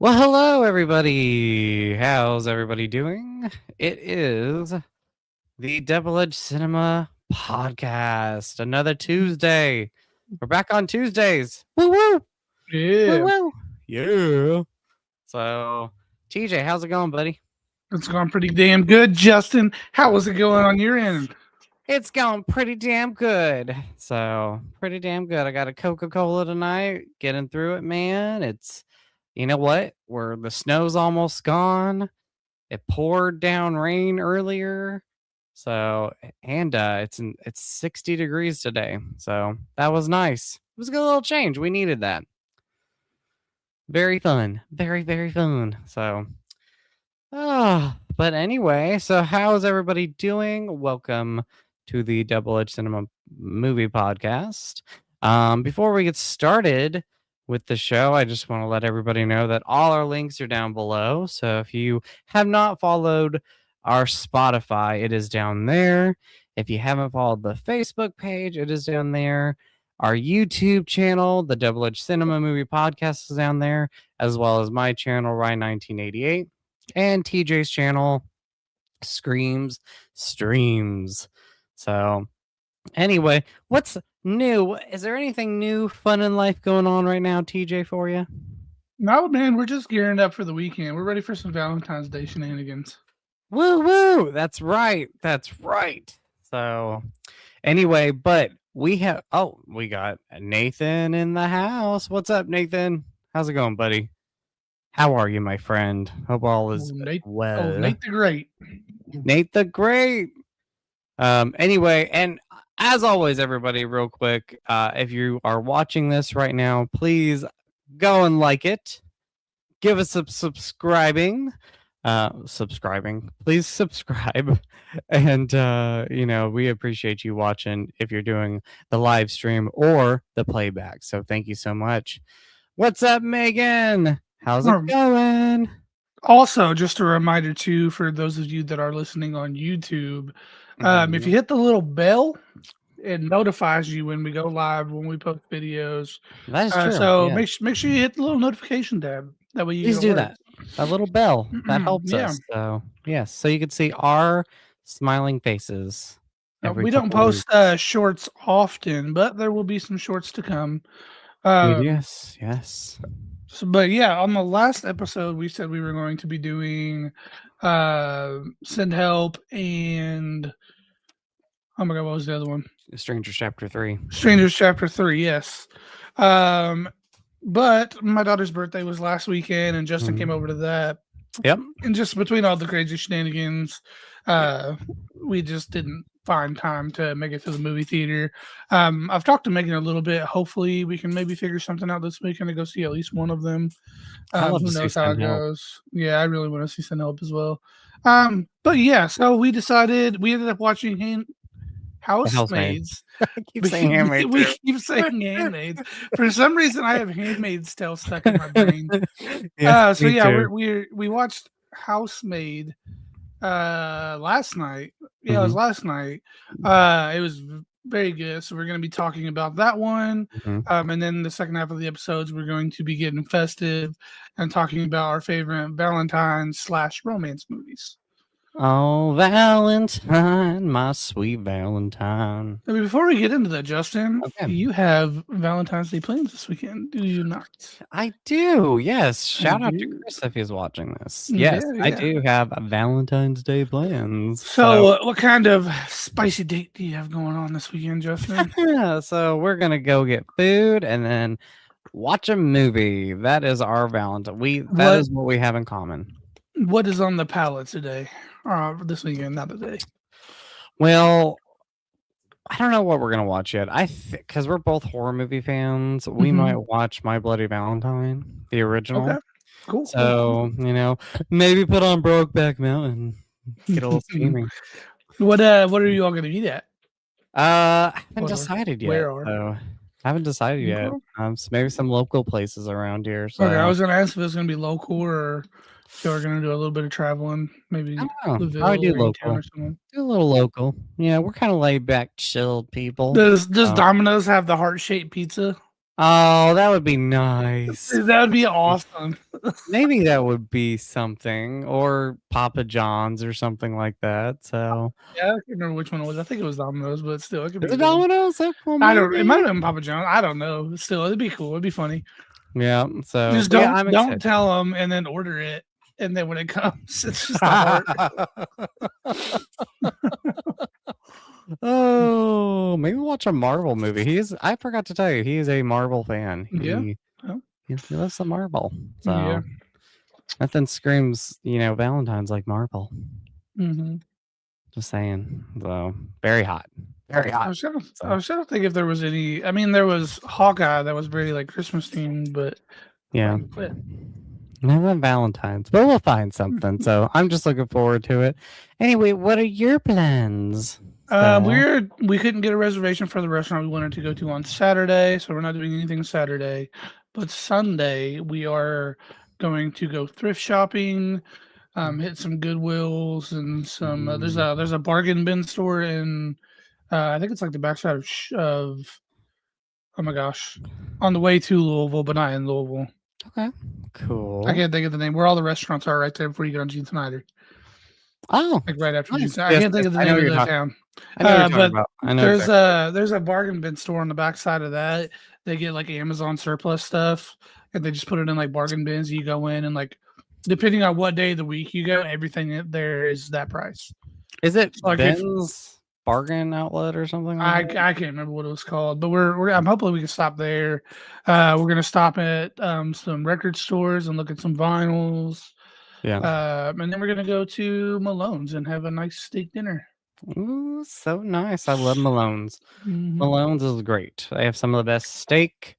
Well, hello, everybody. How's everybody doing? It is the Double Edge Cinema podcast. Another Tuesday. We're back on Tuesdays. Woo woo! Woo Yeah, woo! Yeah. So, TJ, how's it going, buddy? it's gone pretty damn good, Justin. How was it going on your end? It's going pretty damn good. So, pretty damn good. I got a Coca-Cola tonight. Getting through it, man. You know what? Where the snow's almost gone. It poured down rain earlier. So it's 60 degrees today. So that was nice. It was a good little change. We needed that. Very fun. Very, very fun. So but anyway, so how's everybody doing? Welcome to the Double Edge Cinema Movie Podcast. Before we get started with the show, I just want to let everybody know that all our links are down below. So if you have not followed our Spotify, it is down there. If you haven't followed the Facebook page, it is down there. Our YouTube channel, the Double Edge Cinema Movie Podcast, is down there, as well as my channel, Ryan1988, and TJ's channel, Screams Streams. So anyway, what's new? Is there anything new, fun in life going on right now, TJ, for you? No, man, we're just gearing up for the weekend. We're ready for some Valentine's Day shenanigans. Woo woo! That's right. That's right. So anyway, but we got Nathan in the house. What's up, Nathan? How's it going, buddy? How are you, my friend? Hope all is well. Nate the Great. Nate the Great. Anyway, and as always, everybody, real quick, if you are watching this right now, please go and like it. Give us a subscribing. Please subscribe. And we appreciate you watching if you're doing the live stream or the playback. So thank you so much. What's up, Megan? How's it going? Also, just a reminder too for those of you that are listening on YouTube, if you hit the little bell, it notifies you when we go live, when we post videos. That is true. So yeah. make sure you hit the little notification tab. That way you Please do that. A little bell that helps Yeah. us. So yes, so you can see our smiling faces. We don't post shorts often, but there will be some shorts to come. Yes. So, but yeah, on the last episode, we said we were going to be doing Send Help and oh my god, what was the other one? Strangers Chapter 3. Strangers Chapter 3, yes. But my daughter's birthday was last weekend, and Justin came over to that. Yep. And just between all the crazy shenanigans, we just didn't find time to make it to the movie theater. I've talked to Megan a little bit. Hopefully, we can maybe figure something out this weekend to go see at least one of them. Who knows how it goes? Yeah, I really want to see Send Help as well. But yeah, so we ended up watching Housemaids. I keep saying Handmaids. We keep saying Handmaids. For some reason, I have Handmaid's Tale stuck in my brain. We watched Housemaid last night. Yeah, it was last night. It was very good. So we're going to be talking about that one. And then the second half of the episodes, we're going to be getting festive and talking about our favorite Valentine / romance movies. Oh, Valentine, my sweet Valentine. I mean, before we get into that, Justin, you have Valentine's Day plans this weekend, do you not? I do, yes. Shout out to Chris if he's watching this. Yes, yeah. I do have Valentine's Day plans. So what kind of spicy date do you have going on this weekend, Justin? So we're going to go get food and then watch a movie. That is our Valentine. That is what we have in common. What is on the palette today? This weekend, not today. Well, I don't know what we're gonna watch yet. Because we're both horror movie fans, we might watch My Bloody Valentine, the original. Okay, cool. So maybe put on Brokeback Mountain, get a little steamy. What are you all gonna eat at? I haven't decided yet. I haven't decided yet. Maybe some local places around here. So. Okay, I was gonna ask if it's gonna be local or. So we're gonna do a little bit of traveling, maybe. I do local. Or something. Do a little local. Yeah, we're kind of laid back, chilled people. Does Domino's have the heart-shaped pizza? Oh, that would be nice. That would be awesome. Maybe that would be something, or Papa John's or something like that. So, Yeah, I can't remember which one it was. I think it was Domino's, but still, it could is be it good. Domino's? Oh, well, I don't. It might maybe. have been Papa John. I don't know. Still, it'd be cool. It'd be funny. Yeah. So, Just but yeah, don't I'm don't excited. tell them and then order it, and then when it comes, it's just a heart. Oh, maybe watch a Marvel movie. I forgot to tell you, he is a Marvel fan. Yeah. He Oh, he loves some Marvel. yeah. So nothing screams, Valentine's like Marvel. Mhm. Just saying. So very hot. Very I hot. was trying to I So was trying to think if there was any. I mean, there was Hawkeye that was very like Christmas themed, but yeah. like quit. Never Valentine's, but we'll find something. So I'm just looking forward to it. Anyway, what are your plans? So, We couldn't get a reservation for the restaurant we wanted to go to on Saturday, so we're not doing anything Saturday. But Sunday we are going to go thrift shopping, hit some Goodwills and some. There's a bargain bin store in. I think it's like the backside of. Oh my gosh, on the way to Louisville, but not in Louisville. okay. I Cool. can't think of the name. Where all the restaurants are right there before you get on Gene Snyder. Oh, Like right after June. nice. I Yes, can't think yes. of the I know name what of you're the talking. town. I know what you're talking But about. I know exactly. there's a bargain bin store on the backside of that. They get like Amazon surplus stuff, and they just put it in like bargain bins. You go in and like, depending on what day of the week you go, everything there is that price. Is it So like if Ben's Bargain Outlet or something like I that? can't remember what it was called, but I'm hoping we can stop there. We're gonna stop at some record stores and look at some vinyls. Yeah. And then we're gonna go to Malone's and have a nice steak dinner. Ooh, so nice. I love Malone's. Mhm. Malone's is great. They have some of the best steak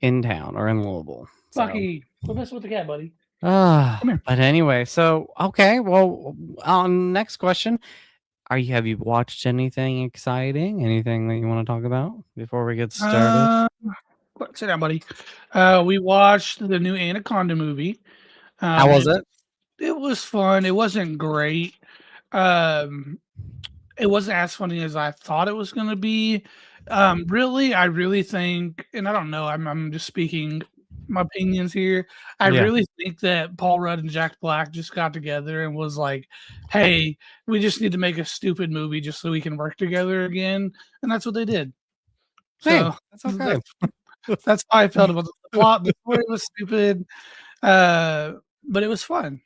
in town or in Louisville. So, Bucky, quit messing with the cat, buddy. Come here. but anyway, so okay, well, next question. Have you watched anything exciting? Anything that you want to talk about before we get started? Uh, Sit down, buddy. We watched the new Anaconda movie. How was It it? it was fun. It wasn't great. Um, it wasn't as funny as I thought it was gonna be. Really, I really think, and I don't know, I'm just speaking my opinions here. I Yeah. really think that Paul Rudd and Jack Black just got together and was like, "Hey, we just need to make a stupid movie just so we can work together again," and that's what they did. Hey, So that's okay. that's that's how I felt about the plot. The story was stupid, uh, but it was fun.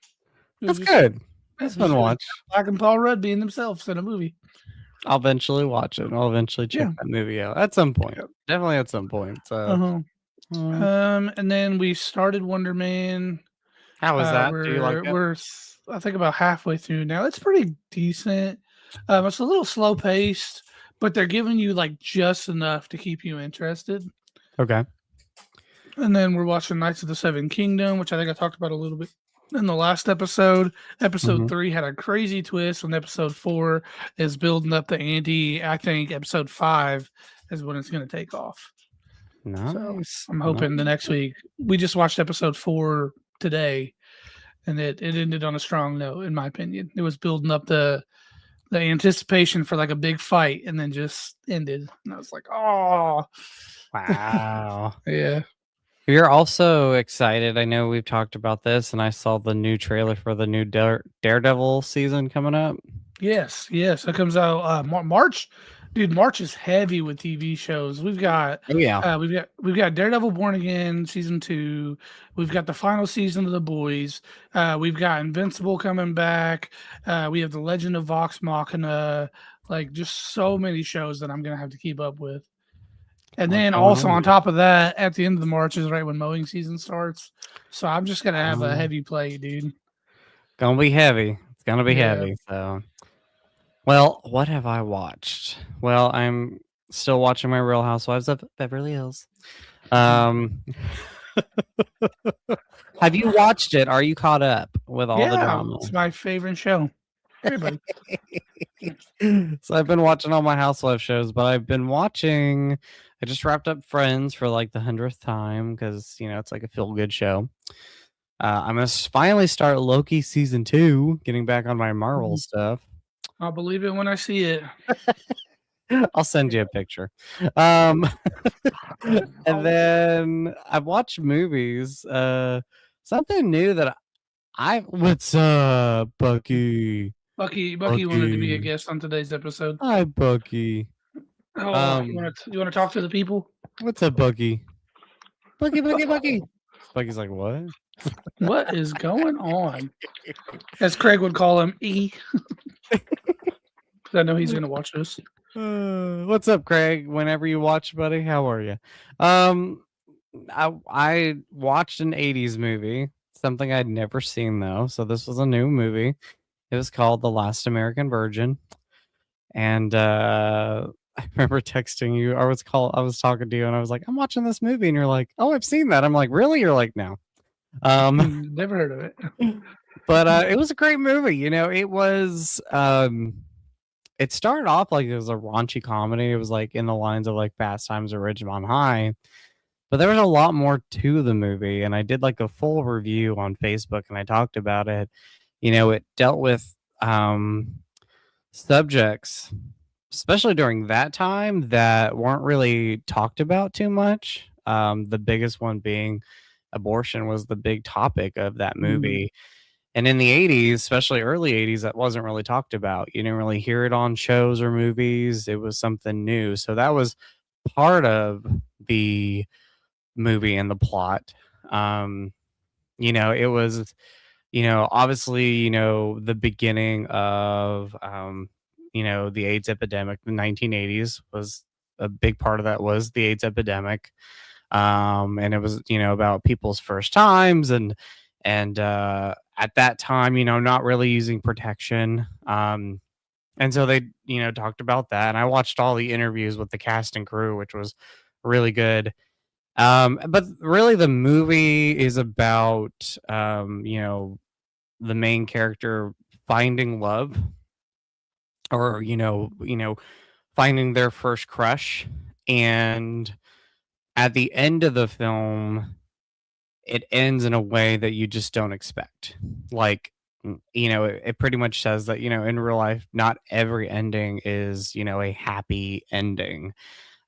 It was That's just good. That's fun to it was watch. Jack Black and Paul Rudd being themselves in a movie. I'll eventually watch it. I'll eventually check Yeah. that movie out at some point. Yep. Definitely at some point. So, Uh-huh. um, And then we started Wonder Man. how was that? Do you like it? I think about halfway through now. It's pretty decent. It's a little slow paced, but they're giving you like just enough to keep you interested. Okay. And then we're watching Knights of the Seven Kingdom, which I think I talked about a little bit in the last episode. Episode Mhm. 3 had a crazy twist, and episode 4 is building up the ante. I think episode 5 is when it's going to take off. So Nice. I'm hoping the next Nice. week. We just watched episode 4 today, and it ended on a strong note, in my opinion. It was building up the anticipation for like a big fight, and then just ended. And I was like, oh, Wow. yeah. You're also excited. I know we've talked about this, and I saw the new trailer for the new Daredevil season coming up. Yes, yes, it comes out March. Dude, March is heavy with TV shows. Oh yeah. We've got Daredevil Born Again season 2. We've got the final season of The Boys. We've got Invincible coming back. We have The Legend of Vox Machina. Like just so many shows that I'm gonna have to keep up with. And A lot then going also on. on top of that, at the end of the March is right when mowing season starts. So I'm just gonna have a Um, heavy plate, dude. gonna be heavy. It's gonna be Yeah. heavy. So, well, what have I watched? Well, I'm still watching my Real Housewives of Beverly Hills. Um, have you watched it? Are you caught up with all the Yeah, drama? it's my favorite show. Everybody. So I've been watching all my housewife shows, but I've been watching. I just wrapped up Friends for like the 100th time because it's like a feel good show. I'm gonna finally start Loki season 2, getting back on my Marvel Mhm. stuff. I'll believe it when I see it. I'll send you a picture. Um, and Oh, then I've watched movies. Something new that what's up, Bucky? Bucky wanted to be a Bucky. guest on today's episode. Hi, Bucky. Oh, Um, you want to talk to the people? what's up, Bucky? Bucky, Bucky, Bucky. Bucky's like, what? What is going on? As Craig would call him, E. Because I know he's going to watch this. What's up, Craig? Whenever you watch, buddy, how are you? Um, I watched an '80s movie, something I'd never seen though. So this was a new movie. It was called The Last American Virgin, and I remember texting you. I was talking to you, and I was like, "I'm watching this movie," and you're like, "Oh, I've seen that." I'm like, "Really?" You're like, "No." Never heard of it. But it was a great movie. You know, it was. It started off like it was a raunchy comedy. It was like in the lines of like Fast Times at Ridgemont High, but there was a lot more to the movie. And I did like a full review on Facebook, and I talked about it. You know, it dealt with subjects, especially during that time, that weren't really talked about too much. The biggest one being abortion was the big topic of that Mm, movie. And in the '80s, especially early '80s, that wasn't really talked about. You didn't really hear it on shows or movies. It was something new. So that was part of the movie and the plot. Um, it was, obviously, the beginning of, the AIDS epidemic. The 1980s was a big part of that was the AIDS epidemic. And it was, about people's first times and at that time, not really using protection. And so they, talked about that. And I watched all the interviews with the cast and crew, which was really good. But really the movie is about, the main character finding love or, finding their first crush. And at the end of the film, it ends in a way that you just don't expect. Like, it pretty much says that, in real life, not every ending is, a happy ending.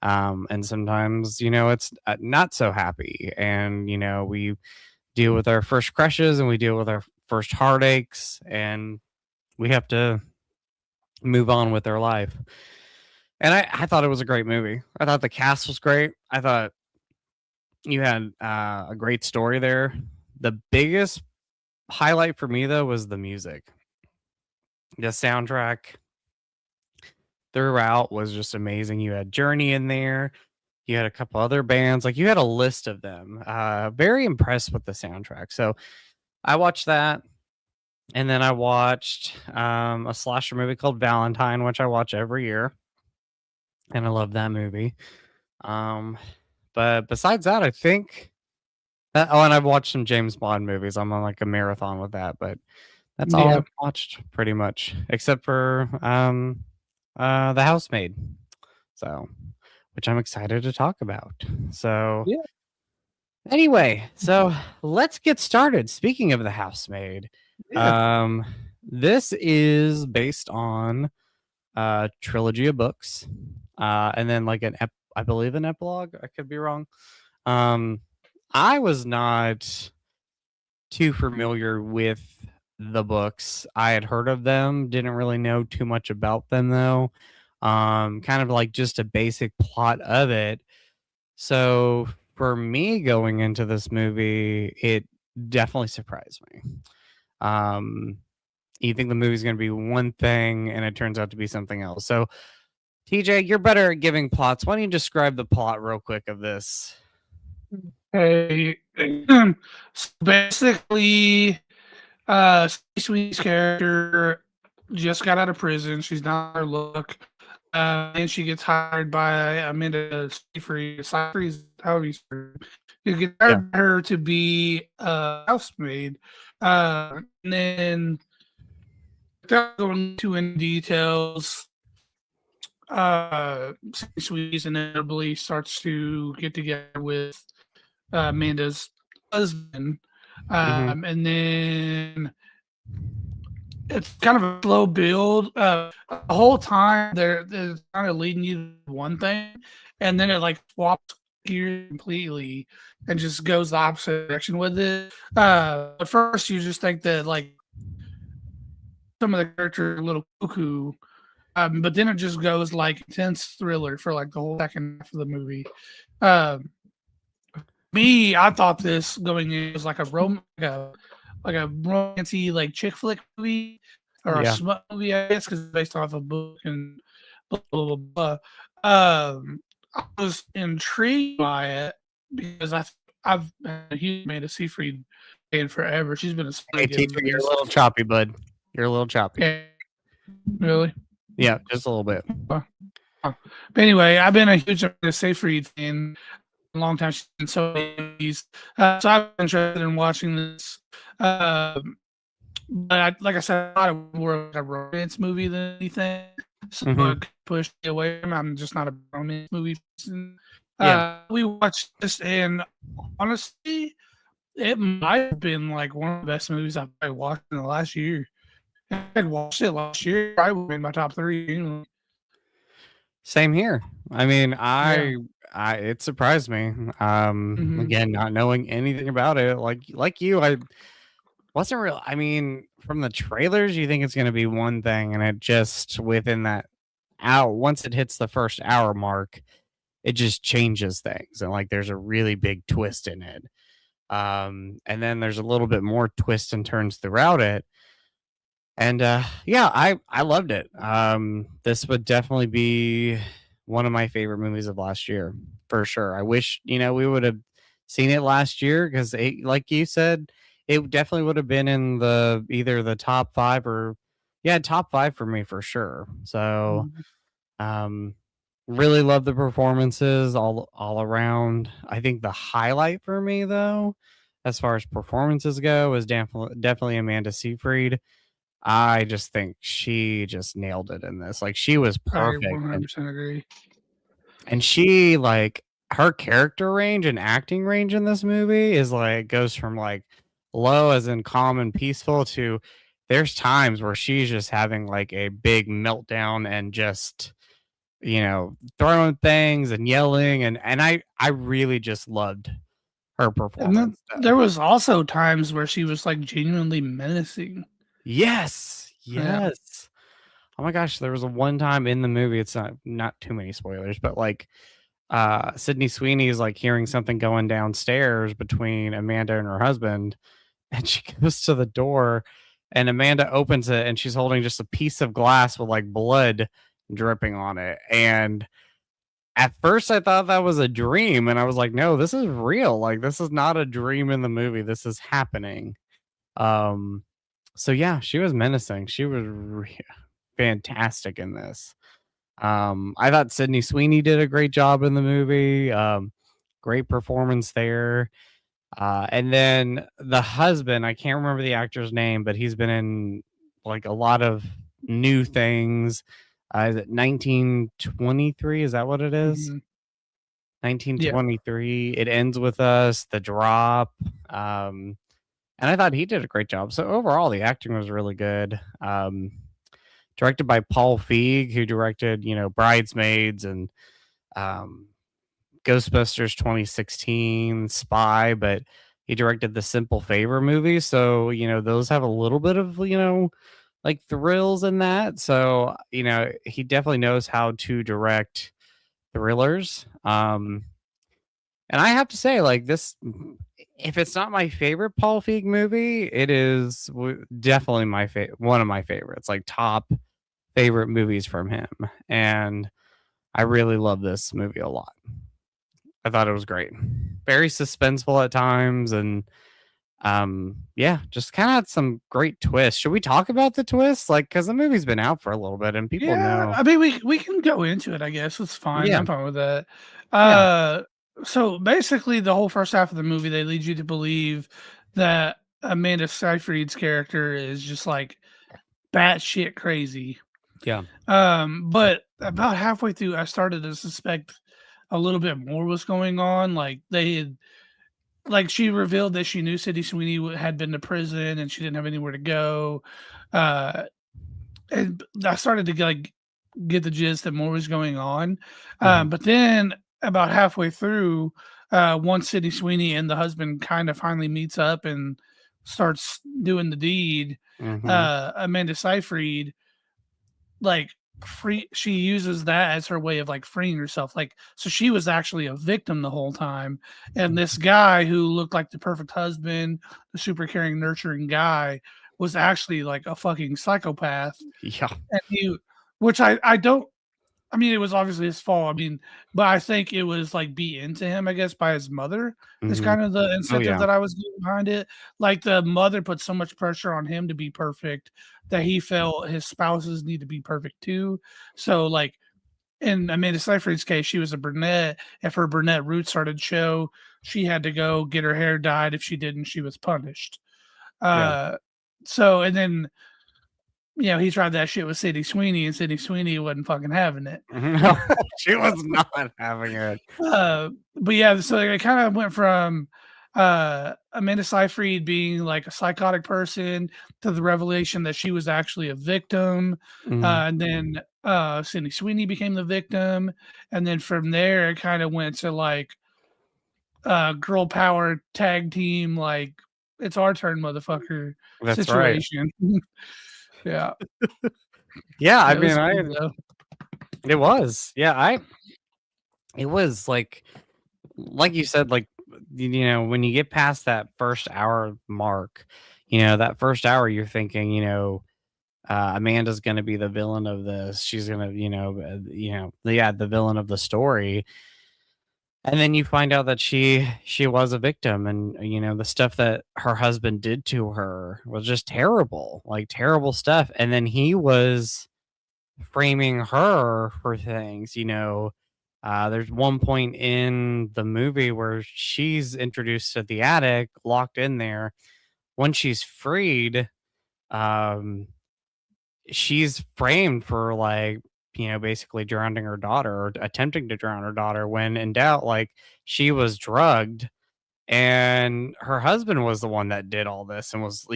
And sometimes, it's not so happy. And, we deal with our first crushes and we deal with our first heartaches and we have to move on with our life. And I thought it was a great movie. I thought the cast was great. I thought you had a great story there. The biggest highlight for me though was the music. The soundtrack throughout was just amazing. You had Journey in there. You had a couple other bands. Like you had a list of them. Very impressed with the soundtrack. So I watched that. And then I watched a slasher movie called Valentine, which I watch every year. And I love that movie. Um, but besides that, I think and I've watched some James Bond movies. I'm on like a marathon with that, but that's all yeah. I've watched pretty much, except for The Housemaid. So, which I'm excited to talk about. So, Yeah. anyway, so let's get started. Speaking of The Housemaid, Yeah. um, this is based on a trilogy of books, and then like I believe an epilogue. I could be wrong. Um, I was not too familiar with the books. I had heard of them, didn't really know too much about them though. Kind of like just a basic plot of it. So for me going into this movie, it definitely surprised me. Um, you think the movie's going to be one thing and it turns out to be something else. So TJ, you're better at giving plots. Why don't you describe the plot real quick of this? Hey, so basically, Sweet's character just got out of prison. She's not on her look. And she gets hired by Amanda Seyfried, however you say her. You get Yeah. hired by her to be a housemaid. And then, without going too in details, Sweet inevitably starts to get together with Amanda's husband. Hmm. And then it's kind of a slow build. The whole time they're kind of leading you to one thing, and then it like swaps gears completely and just goes the opposite direction with it. At first, you just think that like some of the characters are a little cuckoo, but then it just goes like intense thriller for like the whole second half of the movie. Um, Me, I thought this going in was like a like a romancy like chick flick movie or a Yeah. smut movie, I guess, because it's based off a book and blah blah blah. I was intrigued by it because I've been a huge fan of Seafried fan forever. She's been a Hey, stud teacher, giving you're a movies. little choppy, bud. You're a little choppy. Yeah, really. Yeah, just a little bit. Uh, but anyway, I've been a huge Seyfried fan a long time. She's been so many movies. So I'm interested in watching this. Um, but like I said, I thought it was more like a romance movie than anything. So Hmm. it pushed me away from it. I'm just not a romance movie person. Yeah. We watched this, and honestly, it might have been like one of the best movies I've probably watched in the last year. If I had watched it last year, I would have been my top three. Same here. I mean, Yeah. I it surprised me. Hmm. Again, not knowing anything about it, like you, I wasn't real. I mean, from the trailers, you think it's going to be one thing, and it just within that hour, once it hits the first hour mark, it just changes things, and like there's a really big twist in it. And then there's a little bit more twists and turns throughout it. And yeah, I loved it. This would definitely be one of my favorite movies of last year for sure. I wish we would have seen it last year because, like you said, it definitely would have been in the either the top five or yeah, top five for me for sure. So um, really love the performances all around. I think the highlight for me though, as far as performances go, is definitely Amanda Seyfried. I just think she just nailed it in this. Like she was I perfect, and 100% agree. she like her character range and acting range in this movie is like goes from like low as in calm and peaceful to there's times where she's just having like a big meltdown and just throwing things and yelling and I really just loved her And then performance. there was also times where she was like genuinely menacing. Yes, Yeah. yes. Oh my gosh, there was a one time in the movie, it's not too many spoilers, but like Sydney Sweeney is like hearing something going downstairs between Amanda and her husband, and she goes to the door and Amanda opens it and she's holding just a piece of glass with like blood dripping on it. And at first I thought that was a dream and I was like, no, this is real. Like this is not a dream in the movie. This is happening. Um so yeah, she was menacing. She was fantastic in this. I thought Sydney Sweeney did a great job in the movie. Great performance there. And then the husband, I can't remember the actor's name, but he's been in like a lot of new things. Is it 1923? Is that what it is? Hmm. Yeah. 1923. It ends with us. The drop. Um, and I thought he did a great job. So overall, the acting was really good. Directed by Paul Feig, who directed, Bridesmaids and um, Ghostbusters 2016, Spy, but he directed the Simple Favor movie. So, those have a little bit of, like thrills in that. So, he definitely knows how to direct thrillers. And I have to say, like, this, if it's not my favorite Paul Feig movie, it is definitely my favorite, one of my favorites, like top favorite movies from him. And I really love this movie a lot. I thought it was great. Very suspenseful at times and yeah, just kind of had some great twists. Should we talk about the twists? Like cuz the movie's been out for a little bit and people Yeah. know. I mean, we can go into it, I guess. It's fine. Yeah. I'm fine with that. Yeah. Uh, so basically, the whole first half of the movie, they lead you to believe that Amanda Seyfried's character is just like batshit crazy. Yeah. But about halfway through, I started to suspect a little bit more was going on. Like they had like, she revealed that she knew Sydney Sweeney had been to prison and she didn't have anywhere to go. Uh, and I started to get the gist that more was going on. Mhm, But then about halfway through, once Sydney Sweeney and the husband kind of finally meets up and starts doing the deed, mhm. Amanda Seyfried like she uses that as her way of like freeing herself. Like, so she was actually a victim the whole time, and this guy who looked like the perfect husband, the super caring, nurturing guy, was actually like a fucking psychopath. Yeah. And he, which I don't, I mean, it was obviously his fault. I mean, but I think it was like beat into him, I guess, by his mother. Is Mhm. kind of the Oh, incentive yeah. that I was getting behind it. Like the mother put so much pressure on him to be perfect that he felt his spouses need to be perfect too. So like in Amanda Seyfried's case, she was a brunette. If her brunette roots started to show, she had to go get her hair dyed. If she didn't, she was punished. Yeah. Uh, so and then he tried that shit with Sydney Sweeney, and Sydney Sweeney wasn't fucking having it. No, she was not having it. But yeah, so it kind of went from Amanda Seyfried being like a psychotic person to the revelation that she was actually a victim. Mhm. And then Sydney Sweeney became the victim. And then from there, it kind of went to like girl power tag team, like it's our turn, motherfucker That's right. situation. Yeah. Yeah, I Yeah, it mean, was I good though. it was. Yeah, I it was like you said, like, when you get past that first hour mark, that first hour you're thinking, Amanda's gonna be the villain of this. She's gonna, yeah, the villain of the story. And then you find out that she was a victim, and the stuff that her husband did to her was just terrible, like terrible stuff. And then he was framing her for things, there's one point in the movie where she's introduced to the attic, locked in there. When she's freed, um, she's framed for like, basically drowning her daughter or attempting to drown her daughter. When in doubt, like she was drugged and her husband was the one that did all this and was,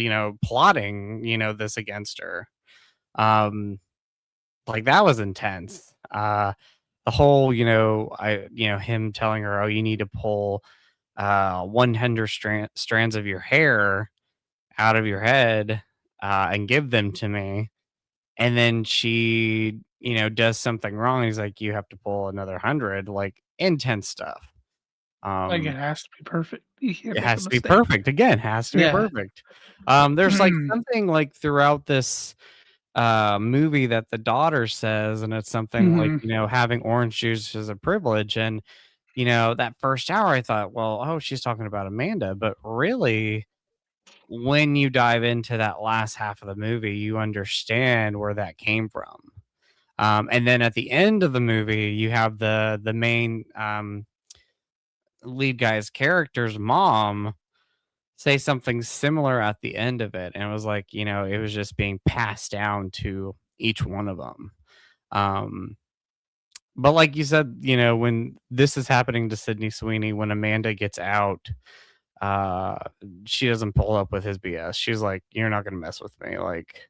plotting, this against her. Um, like that was intense. The whole, him telling her, "Oh, you need to pull 100 strands of your hair out of your head and give them to me." And then she, does something wrong. He's like, "You have to pull another 100." Like intense stuff. Like it Um, has to be perfect. You can't it make a has to be mistake. perfect. Again, has to be Yeah. perfect. There's like something like throughout this movie that the daughter says, and it's something like, Mhm. having orange juice is a privilege. And that first hour I thought, well, oh, she's talking about Amanda. But really, when you dive into that last half of the movie, you understand where that came from. And then at the end of the movie, you have the main lead guy's character's mom say something similar at the end of it, and it was like, it was just being passed down to each one of them. Um, but like you said, when this is happening to Sydney Sweeney, when Amanda gets out, uh, she doesn't pull up with his BS. She's like, "You're not gonna mess with me. Like,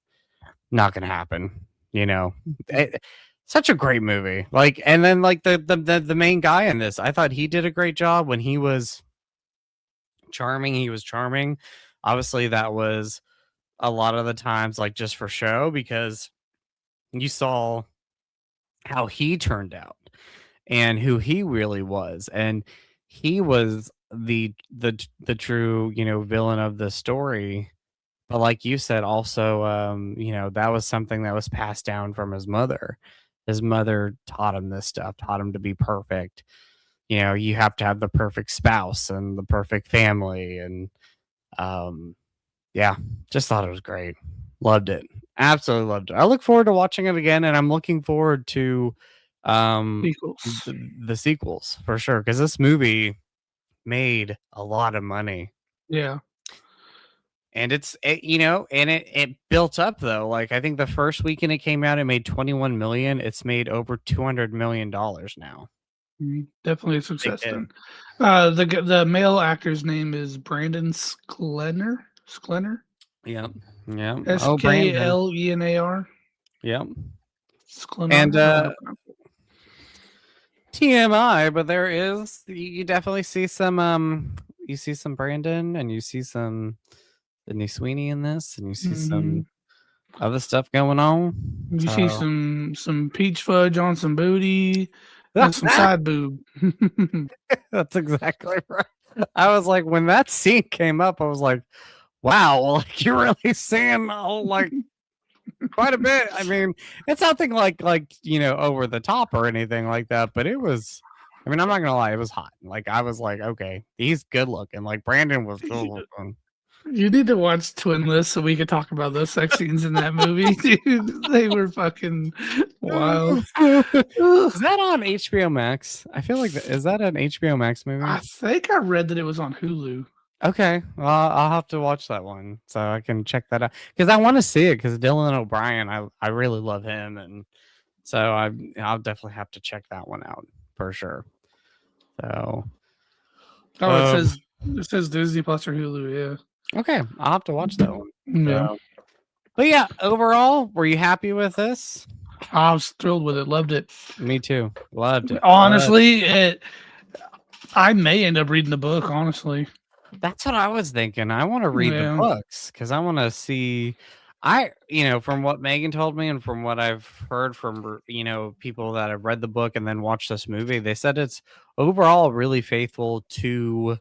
not gonna happen." You know, It- such a great movie. Like, and then like the main guy in this, I thought he did a great job when he was charming. He was charming. Obviously, that was a lot of the times like just for show because you saw how he turned out and who he really was, and he was the true, villain of the story. But like you said, also, that was something that was passed down from his mother. His mother taught him this stuff, taught him to be perfect. You have to have the perfect spouse and the perfect family. And um yeah, just thought it was great. Loved it. Absolutely loved it. I look forward to watching it again, and I'm looking forward to Sequels. the sequels for sure because this movie made a lot of money. Yeah. And it built up though. Like I think the first weekend it came out, it made 21 million. It's made over 200 million dollars now. Definitely a They success did. then. The male actor's name is Brandon Sklenar. Sklenar. Yep. Yep. S Oh, K Brandon. L E N A R. Yep. Sklenar. And I don't know how to pronounce it. TMI, but there is you definitely see some you see some Brandon and you see some Sydney Sweeney in this and you see some Mhm. other stuff going on. You see So some peach fudge on some booty and some side boob. that's exactly right. I was like, when that scene came up, I was like, wow, like you're really seeing like quite a bit. I mean, it's nothing like over the top or anything like that, but it was. I mean, I'm not gonna lie, it was hot. Like I was like, okay, he's good looking. Like Brandon was good looking. You need to watch Twinless so we could talk about those sex scenes in that movie, dude. They were fucking wild. Ugh. Is that on HBO Max? I feel like is that an HBO Max movie? I think I read that it was on Hulu. Okay, well, I'll have to watch that one so I can check that out because I want to see it because Dylan O'Brien, I really love him, and so I'll definitely have to check that one out for sure. So, Oh, um, it says Disney Plus or Hulu, okay, I'll have to watch that one. yeah. Yeah. So, but yeah, overall, were you happy with this? I was thrilled with it, loved it. Me too. Loved it. Honestly, I may end up reading the book, honestly. That's what I was thinking. I want to read the Yeah. books because I want to see. From what Megan told me and from what I've heard from, people that have read the book and then watched this movie, they said it's overall really faithful to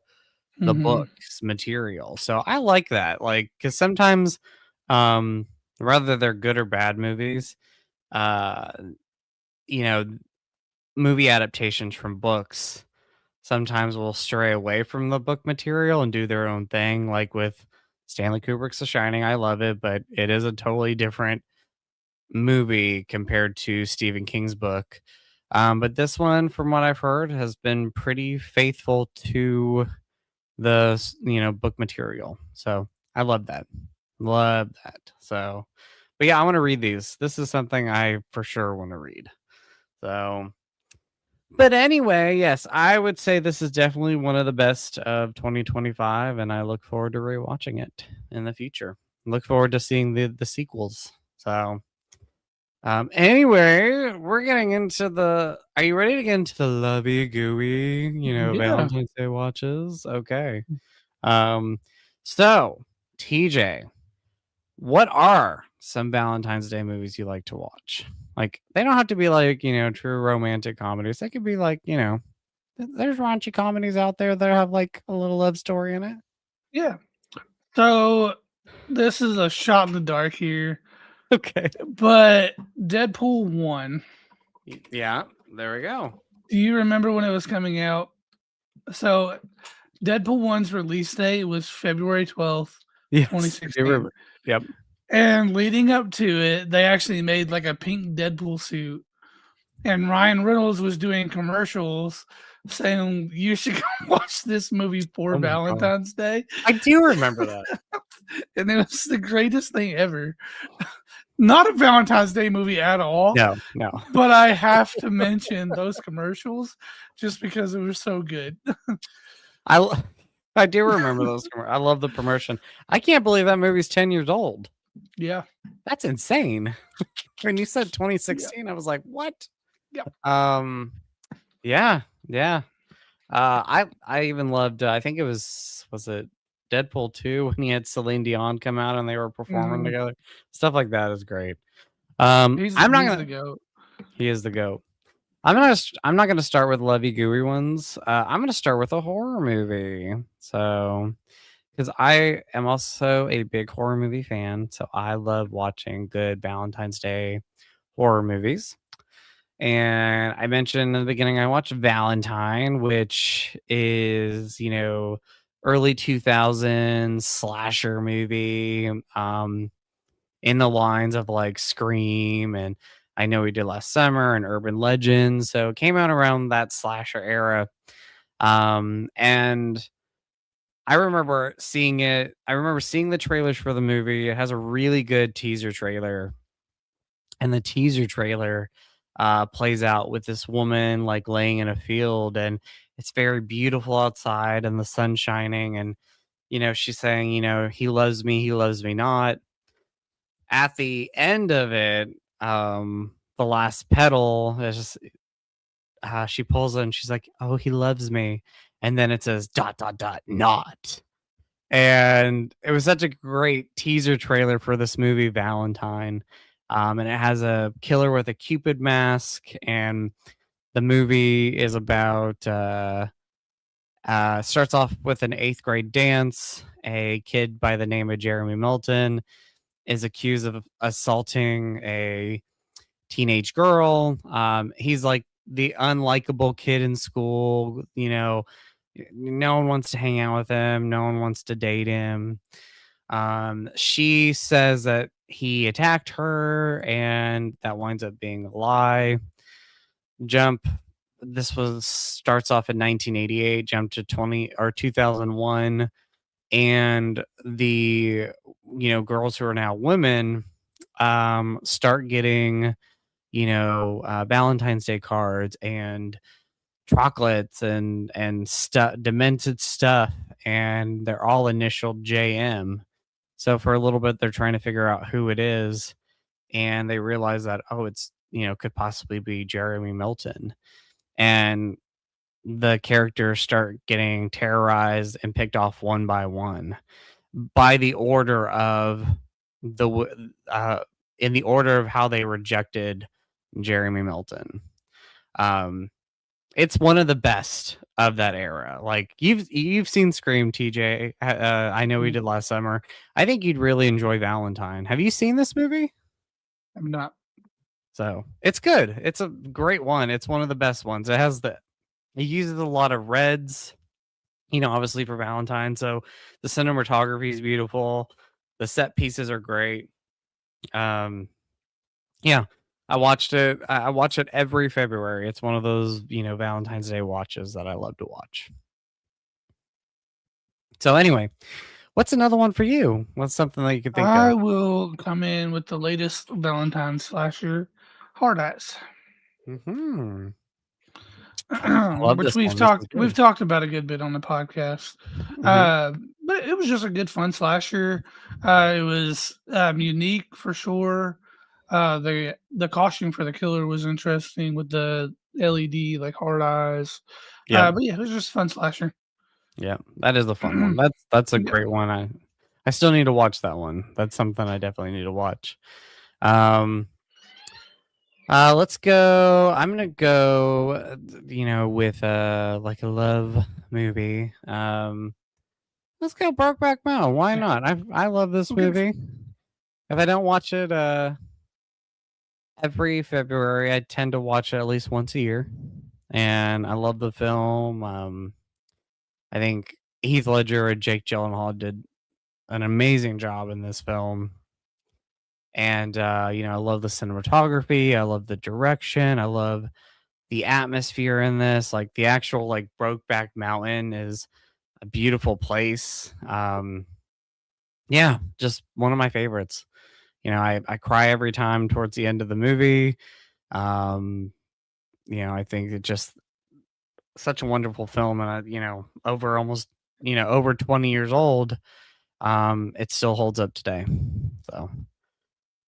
the Mhm. book's material. So I like that. Like, because sometimes, um, whether they're good or bad movies, uh, you know, movie adaptations from books sometimes will stray away from the book material and do their own thing. Like with Stanley Kubrick's The Shining, I love it, but it is a totally different movie compared to Stephen King's book. But this one, from what I've heard, has been pretty faithful to the book material. So I love that. Love that. So, but yeah, I want to read these. This is something I for sure want to read. So, but anyway, yes, I would say this is definitely one of the best of 2025, and I look forward to rewatching it in the future. Look forward to seeing the sequels. So, anyway, we're getting into the. Are you ready to get into the lovey gooey, Yeah. Valentine's Day watches? Okay. Um, so TJ, what are some Valentine's Day movies you like to watch? Like, they don't have to be like, true romantic comedies. They could be like, there's raunchy comedies out there that have like a little love story in it. Yeah. So this is a shot in the dark here, Okay. but Deadpool 1. Yeah, there we go. Do you remember when it was coming out? So Deadpool 1's release date was February 12th, Yes, I do 2016. remember. Yep. And leading up to it, they actually made like a pink Deadpool suit. And Ryan Reynolds was doing commercials saying you should go watch this movie for Oh my god. Valentine's Day. I do remember that. And it was the greatest thing ever. Not a Valentine's Day movie at all, No, no. but I have to mention those commercials just because it was so good. I l- I do remember those. I love the promotion. I can't believe that movie's 10 years old. Yeah. That's insane. When you said Yeah. 2016, I was like, what? Yeah. Yeah, yeah. I even loved. I think was it Deadpool 2 when he had Celine Dion come out and they were performing Mhm. together. Stuff like that is great. He's I'm not he's gonna. the goat. He is the goat. I'm not gonna start with lovey gooey ones. I'm gonna start with a horror movie. So, because I am also a big horror movie fan, so I love watching good Valentine's Day horror movies. And I mentioned in the beginning, I watched Valentine, which is, early 2000s slasher movie, in the lines of like Scream and I Know We Did Last Summer and Urban Legends. So it came out around that slasher era. And I remember seeing it. I remember seeing the trailers for the movie. It has a really good teaser trailer. And the teaser trailer plays out with this woman like laying in a field, and it's very beautiful outside and the sun's shining, and she's saying, he loves me not. At the end of it, the last pedal is just she pulls it and she's like, "Oh, he loves me," and then it says dot dot dot not. And it was such a great teaser trailer for this movie Valentine. And it has a killer with a Cupid mask, and the movie is about starts off with an eighth grade dance. A kid by the name of Jeremy Milton is accused of assaulting a teenage girl. He's like the unlikable kid in school. No one wants to hang out with him. No one wants to date him. She says that he attacked her, and that winds up being a lie. Jump. This was starts off in 1988. Jump to 2001, and the girls who are now women start getting Valentine's Day cards and chocolates and stuff, demented stuff, and they're all initialed JM. So for a little bit, they're trying to figure out who it is, and they realize that, oh, it's could possibly be Jeremy Milton, and the characters start getting terrorized and picked off one by one by the order of the in the order of how they rejected Jeremy Milton. Um, it's one of the best of that era. Like you've seen Scream, TJ. I know we Mm, did last summer. I think you'd really enjoy Valentine. Have you seen this movie? I'm not. So it's good. It's a great one. It's one of the best ones. It uses a lot of reds, obviously for Valentine. So the cinematography is beautiful. The set pieces are great. Um, yeah, I watch it every February. It's one of those, Valentine's Day watches that I love to watch. So anyway, what's another one for you? What's something that you can think of? I will come in with the latest Valentine slasher, Hard Eyes. Hmm. I love Which this one. This is we've good. talked about a good bit on the podcast. Hmm. But it was just a good fun slasher. It was unique for sure. The costume for the killer was interesting with the LED like hard eyes. Yep. But yeah, it was just a fun slasher. Yeah, that is a fun one. That's a Yeah. great one. I still need to watch that one. That's something I definitely need to watch. Um, let's go. I'm gonna go. With like a love movie. Let's go Brokeback Mountain. Why not? I love this Okay. movie. If I don't watch it every February, I tend to watch it at least once a year. And I love the film. I think Heath Ledger and Jake Gyllenhaal did an amazing job in this film. And I love the cinematography, I love the direction, I love the atmosphere in this. Like the actual like Brokeback Mountain is a beautiful place. Yeah, just one of my favorites. I cry every time towards the end of the movie. Um, I think it just such a wonderful film, and over almost over 20 years old, it still holds up today. So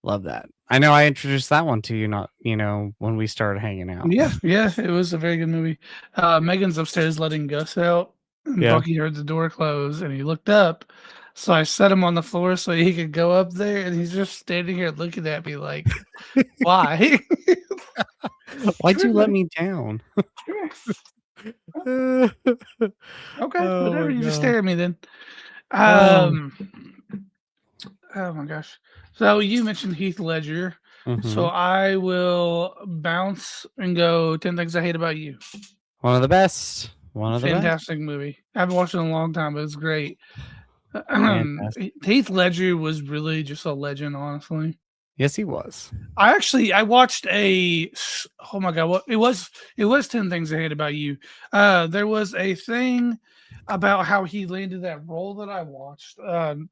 love that. I know I introduced that one to you, not when we started hanging out. Yeah, yeah, it was a very good movie. Megan's upstairs letting Gus out, and Yeah. Bucky heard the door close, and he looked up. So I set him on the floor so he could go up there, and he's just standing here looking at me like, "Why?" Why'd you let me down? Oh Okay, whatever. my You just god. stare at me then. Oh. Um, oh my gosh. So you mentioned Heath Ledger, so Mhm. I will bounce and go 10 Things I Hate About You. One of the best. One of the best. Fantastic movie. I haven't watched it in a long time, but it's great. Fantastic. Heath Ledger was really just a legend, honestly. Yes, he was. I watched oh my god, what it was 10 Things I Hate About You. There was a thing about how he landed that role that I watched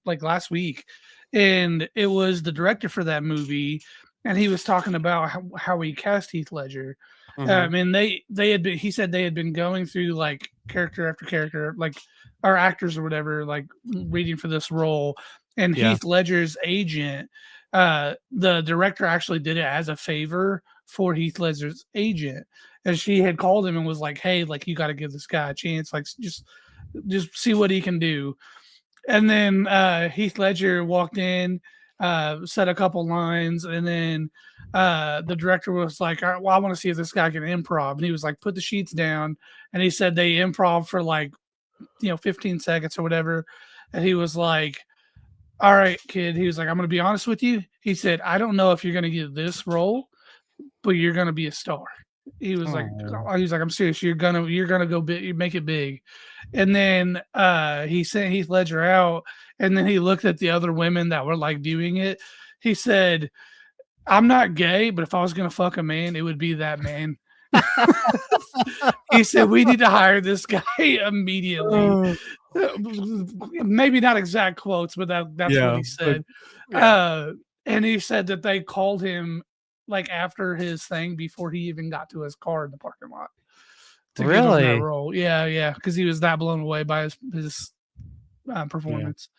like last week, and it was the director for that movie, and he was talking about how he cast Heath Ledger. Mhm. And they had been he said they had been going through like character after character, like our actors or whatever, like reading for this role. And Yeah. Heath Ledger's agent, the director actually did it as a favor for Heath Ledger's agent, and she had called him and was like, "Hey, like you got to give this guy a chance, like just see what he can do." And then Heath Ledger walked in, said a couple lines, and then the director was like, "All right, well, I want to see if this guy can improv." And he was like, "Put the sheets down." And he said they improv for like 15 seconds or whatever. And he was like, "All right, kid." He was like, "I'm gonna be honest with you." He said, "I don't know if you're gonna get this role, but you're gonna be a star." He was like, Oh. "I'm serious. You're gonna go big. You make it big." And then he sent Heath Ledger out, and then he looked at the other women that were like doing it. He said, "I'm not gay, but if I was gonna fuck a man, it would be that man." He said, "We need to hire this guy immediately." Oh. Maybe not exact quotes, but that's what Yeah, he but said. yeah. Uh, and he said that they called him like after his thing before he even got to his car in the parking lot to give him that Really? role. Yeah, yeah, because he was that blown away by his Yeah. performance.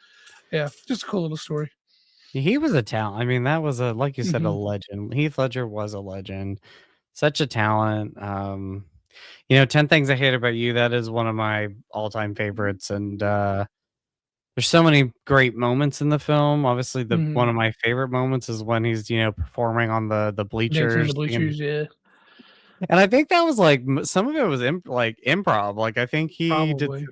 Yeah, just a cool little story. He was a talent. I mean, that was a like you said, a Hmm. legend. Heath Ledger was a legend. Such a talent. 10 Things I Hate About You, that is one of my all-time favorites, and, there's so many great moments in the film. Obviously, the one Hmm. of my favorite moments is when he's, performing on the Dancing in the bleachers, singing, bleachers, yeah, and I think that was, like, some of it was improv, like, I think he did. probably.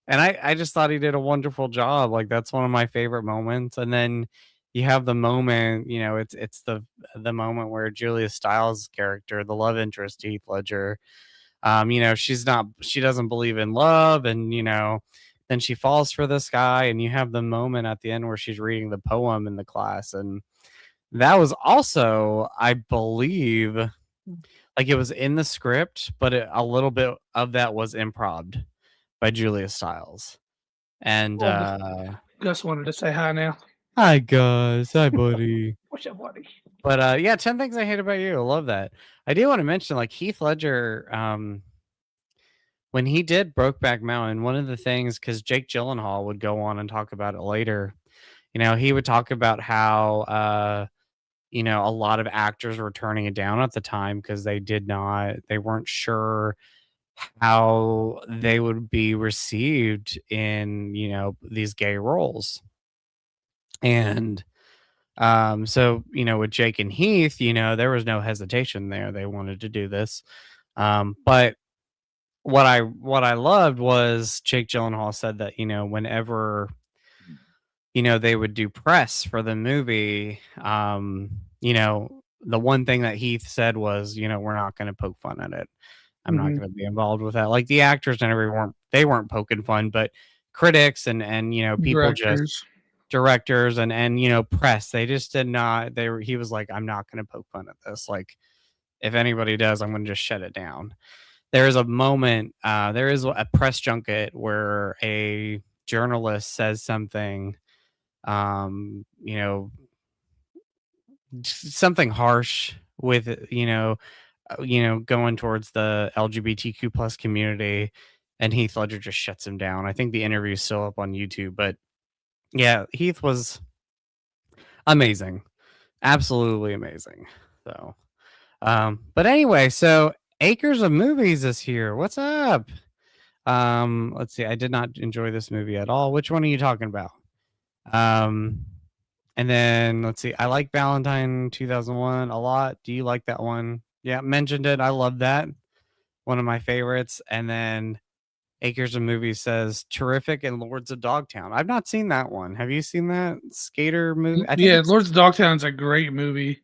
And I just thought he did a wonderful job, like, that's one of my favorite moments, and then you have the moment, it's the moment where Julia Stiles' character, the love interest to Heath Ledger, she doesn't believe in love, and, then she falls for this guy, and you have the moment at the end where she's reading the poem in the class, and that was also, I believe, like, it was in the script, but a little bit of that was improv by Julia Stiles. And, Oh, Gus wanted to say hi now. "Hi, Gus. Hi, buddy." What's up, buddy? But, yeah, 10 Things I Hate About You, I love that. I do wanna mention, like, Heath Ledger, when he did Brokeback Mountain, one of the things, because Jake Gyllenhaal would go on and talk about it later, he would talk about how, a lot of actors were turning it down at the time because they weren't sure how they would be received in, these gay roles. And so, with Jake and Heath, there was no hesitation there. They wanted to do this. But what I loved was Jake Gyllenhaal said that, whenever, they would do press for the movie, the one thing that Heath said was, we're not going to poke fun at it. I'm not Hmm. going to be involved with that. Like the actors and everyone weren't poking fun, but critics and people just Directors. directors and press, they just did not, he was like, I'm not going to poke fun at this, like if anybody does, I'm going to just shut it down. There is a moment, there is a press junket where a journalist says something, um you know something harsh with, going towards the LGBTQ plus community, and Heath Ledger just shuts him down. I think the interview is still up on YouTube, but yeah, Heath was amazing. Absolutely amazing. So, but anyway, so Acres of Movies is here. What's up? Let's see. I did not enjoy this movie at all. Which one are you talking about? Um, and then let's see. I like Valentine 2001 a lot. Do you like that one? Yeah, mentioned it. I love that. One of my favorites. And then Acres of Movies says terrific and Lords of Dogtown. I've not seen that one. Have you seen that skater movie? I think Yeah, it's, Lords of Dogtown's a great movie.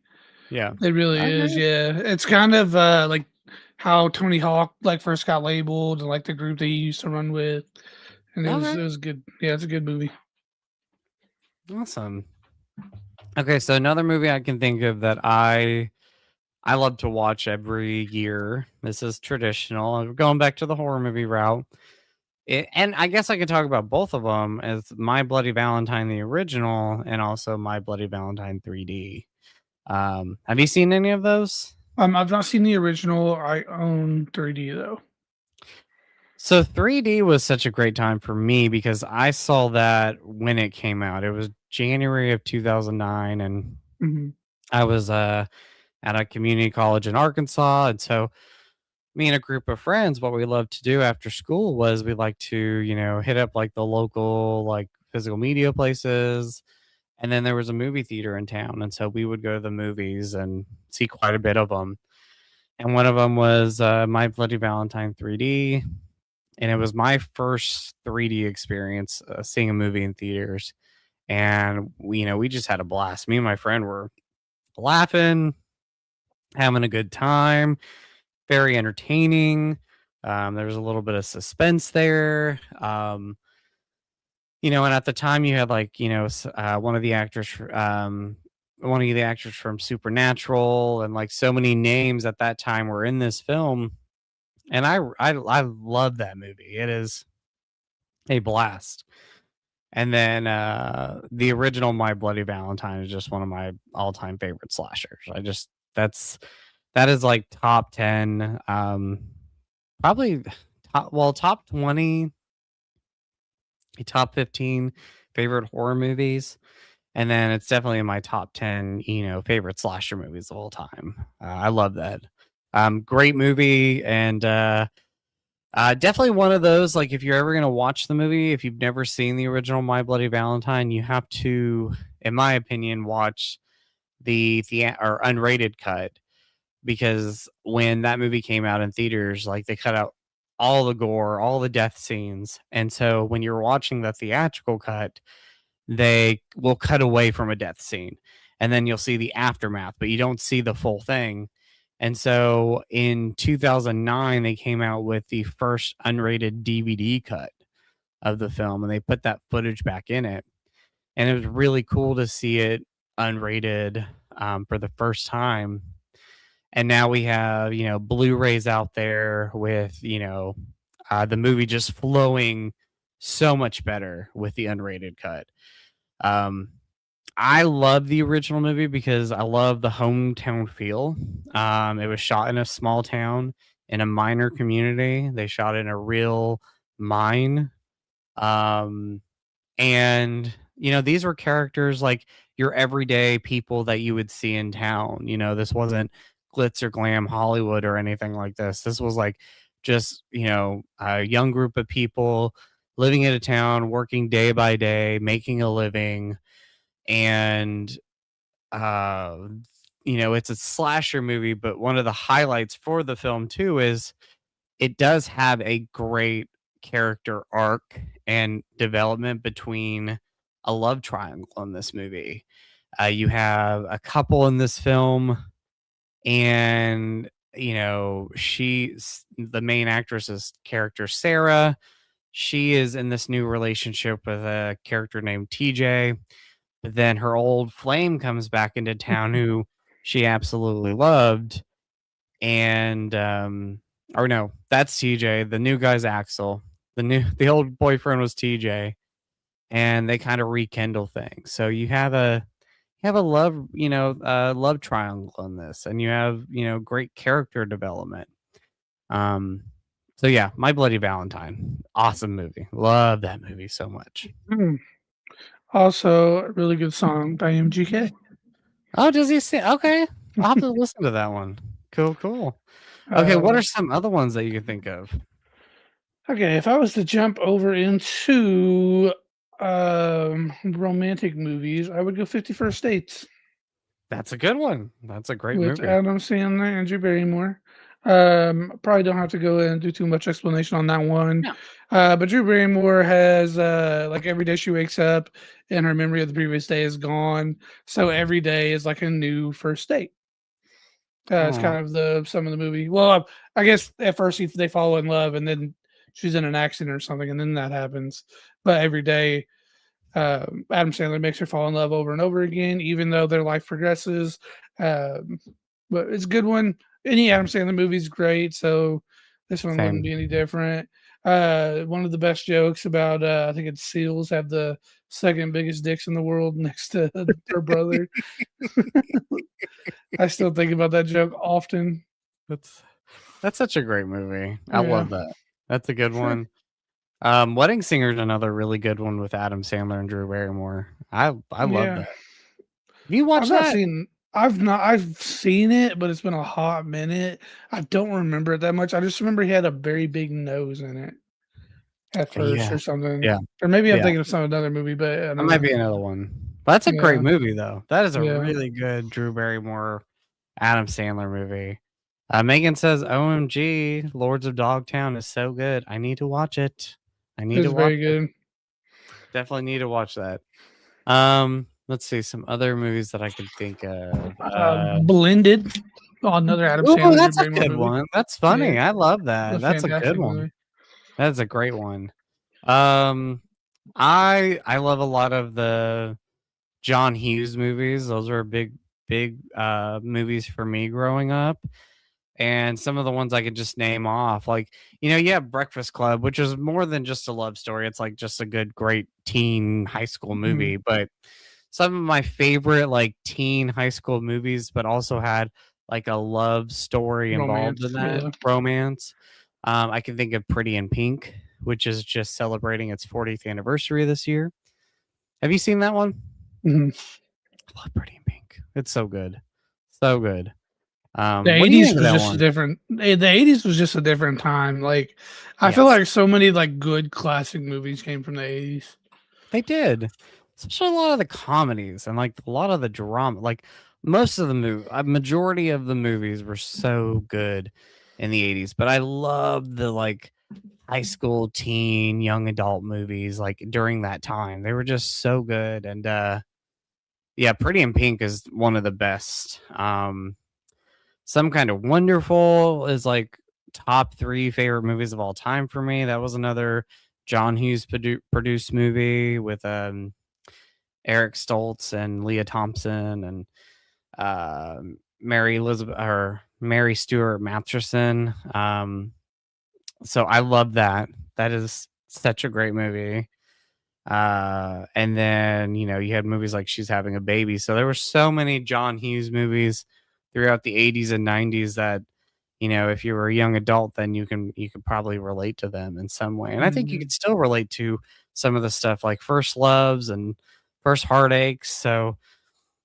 yeah. It really is. Okay. Yeah, it's kind of like how Tony Hawk like first got labeled and like the group that he used to run with, and Okay. it was good. Yeah, it's a good movie. Awesome. Okay, so another movie I can think of that I love to watch every year. This is traditional. I'm going back to the horror movie route. And I guess I could talk about both of them as My Bloody Valentine, the original, and also My Bloody Valentine 3D. Have you seen any of those? I've not seen the original. I own 3D though. So 3D was such a great time for me because I saw that when it came out. It was January of 2009, and Mhm. I was at a community college in Arkansas. And so me and a group of friends, what we loved to do after school was we like to, hit up like the local like physical media places. And then there was a movie theater in town. And so we would go to the movies and see quite a bit of them. And one of them was My Bloody Valentine 3D. And it was my first 3D experience seeing a movie in theaters. And we just had a blast. Me and my friend were laughing, having a good time, very entertaining. There was a little bit of suspense there. And at the time you had like, one of the actors from Supernatural, and like so many names at that time were in this film. And I love that movie. It is a blast. And then the original My Bloody Valentine is just one of my all-time favorite slashers. That is like top 10, probably top 20, top 15 favorite horror movies. And then it's definitely in my top 10, favorite slasher movies of all time. I love that. Great movie. And definitely one of those, like, if you're ever going to watch the movie, if you've never seen the original My Bloody Valentine, you have to, in my opinion, watch or unrated cut, because when that movie came out in theaters, like they cut out all the gore, all the death scenes. And so when you're watching the theatrical cut, they will cut away from a death scene, and then you'll see the aftermath, but you don't see the full thing. And so in 2009, they came out with the first unrated DVD cut of the film, and they put that footage back in it. And it was really cool to see it unrated for the first time. And now we have, Blu-rays out there with, the movie just flowing so much better with the unrated cut. Um, I love the original movie because I love the hometown feel. It was shot in a small town in a minor community. They shot in a real mine. Um, and these were characters like your everyday people that you would see in town. This wasn't glitz or glam Hollywood or anything like this. This was like just, a young group of people living in a town, working day by day, making a living. And uh it's a slasher movie, but one of the highlights for the film too is it does have a great character arc and development between a love triangle in this movie. You have a couple in this film, and the main actress's character, Sarah, she is in this new relationship with a character named TJ. But then her old flame comes back into town, who she absolutely loved. And or no, that's TJ. The new guy's Axel. The old boyfriend was TJ, and they kind of rekindle things. So you have a love triangle in this, and you have, great character development. Um so yeah, My Bloody Valentine, awesome movie. Love that movie so much. Mm. Also, a really good song by MGK. Oh, does he say? Okay, I'll have to listen to that one. Cool, cool. Okay, what Uh, are some other ones that you can think of? okay, if I was to jump over into romantic movies, I would go 51st Dates That's a good one. That's a great with movie. Adam Sandler and Drew Barrymore. Probably don't have to go and do too much explanation on that one. Yeah. But Drew Barrymore has like every day she wakes up and her memory of the previous day is gone. So every day is like a new first date. It's Oh, kind of the some of the movie. Well, I guess at first they fall in love and then she's in an accident or something, and then that happens. But every day, Adam Sandler makes her fall in love over and over again, even though their life progresses. Um, but it's a good one. Any Adam Sandler movie is great, so this one wouldn't be any same. different. One of the best jokes about I think it's seals have the second biggest dicks in the world next to her brother. I still think about that joke often. That's that's such a great movie. I Yeah, love that. That's a good sure. one. Wedding Singer is another really good one with Adam Sandler and Drew Barrymore. I love Yeah. that. Have you watched that? I've seen it, but it's been a hot minute. I don't remember it that much. I just remember he had a very big nose in it at first Yeah. or something. Yeah. Or maybe I'm Yeah. thinking of some another movie, but I That don't might know. be another one. But that's a great Yeah, movie though. That is a yeah. really good Drew Barrymore, Adam Sandler movie. Megan says, "OMG, Lords of Dogtown is so good. I need to watch it. I need It to was watch very it. good. Definitely need to watch that." Let's see some other movies that I could think of. Blended, another Adam Oh, Sandler Drew that's a Barrymore good movie. one. That's Yeah, funny. I love a that. That's a good fantastic one. movie. That's a great one. Um, I love a lot of the John Hughes movies. Those were big movies for me growing up. And some of the ones I could just name off, like, you have Breakfast Club, which is more than just a love story. It's like just a good, great teen high school Mhm. movie. But some of my favorite like teen high school movies, but also had like a love story involved in Romance, that yeah. romance. I can think of Pretty in Pink, which is just celebrating its 40th anniversary this year. Have you seen that one? Mhm. I love Pretty in Pink. It's so good. So good. The What do you 80s think of was that just a one? different the 80s was just a different time, like, I feel Yes, like so many, like, good classic movies came from the 80s. they did. Especially a lot of the comedies and like a lot of the drama. Like most of the a majority of the movies were so good in the 80s. But I love the like high school, teen, young adult movies like during that time. They were just so good. And yeah, Pretty in Pink is one of the best. Some Kind of Wonderful is like top three favorite movies of all time for me. That was another John Hughes produced movie with Eric Stoltz and Leah Thompson and Mary Elizabeth or Mary Stuart Masterson. So I love that. That is such a great movie. And then you had movies like She's Having a Baby. So there were so many John Hughes movies throughout the 80s and 90s that if you were a young adult, then you could probably relate to them in some way. And I think you Mhm. could still relate to some of the stuff like First Loves and First Heartaches. So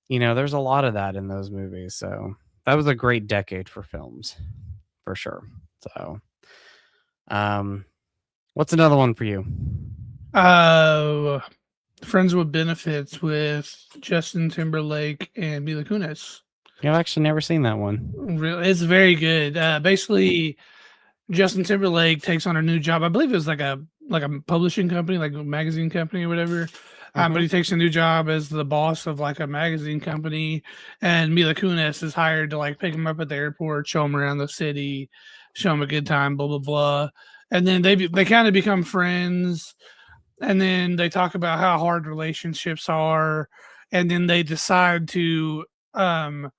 there's a lot of that in those movies. So that was a great decade for films for sure. So, um, what's another one for you? Uh, Friends with Benefits with Justin Timberlake and Mila Kunis. I've actually never seen that one. It's very good. Basically, Justin Timberlake takes on a new job. I believe it was like a publishing company, like a magazine company or whatever. But Hmm. he takes a new job as the boss of like a magazine company, and Mila Kunis is hired to like pick him up at the airport, show him around the city, show him a good time, blah blah blah. And then they kind of become friends, and then they talk about how hard relationships are, and then they decide to um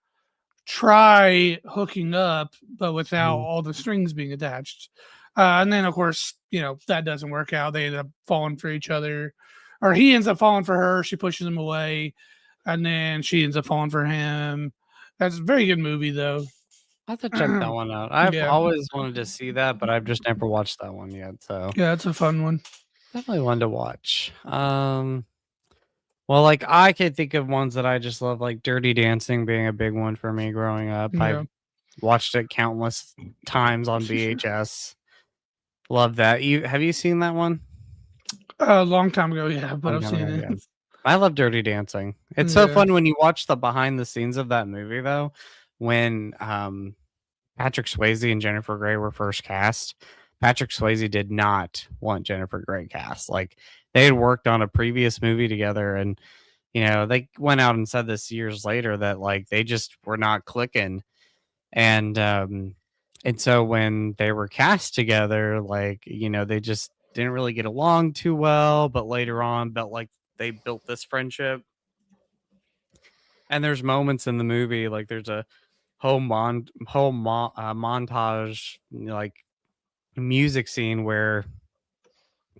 try hooking up, but without Hmm. all the strings being attached. And then, of course, that doesn't work out. They end up falling for each other, or he ends up falling for her. She pushes him away, and then she ends up falling for him. That's a very good movie, though. I have to check that one out. I've Yeah, always wanted to see that, but I've just never watched that one yet. So yeah, that's a fun one. definitely one to watch. Well, like I could think of ones that I just love, like Dirty Dancing being a big one for me growing up. I Yeah, watched it countless times on VHS. Love that. Have you seen that one? a long time ago, yeah, but Long I've time seen ago, it. yeah. I love Dirty Dancing. It's so Yeah. fun when you watch the behind the scenes of that movie though, when Patrick Swayze and Jennifer Grey were first cast. Patrick Swayze did not want Jennifer Grey cast. Like they had worked on a previous movie together and they went out and said this years later that like they just were not clicking. And so when they were cast together, like, they just didn't really get along too well, but later on felt like they built this friendship. And there's moments in the movie, like there's a montage, like music scene where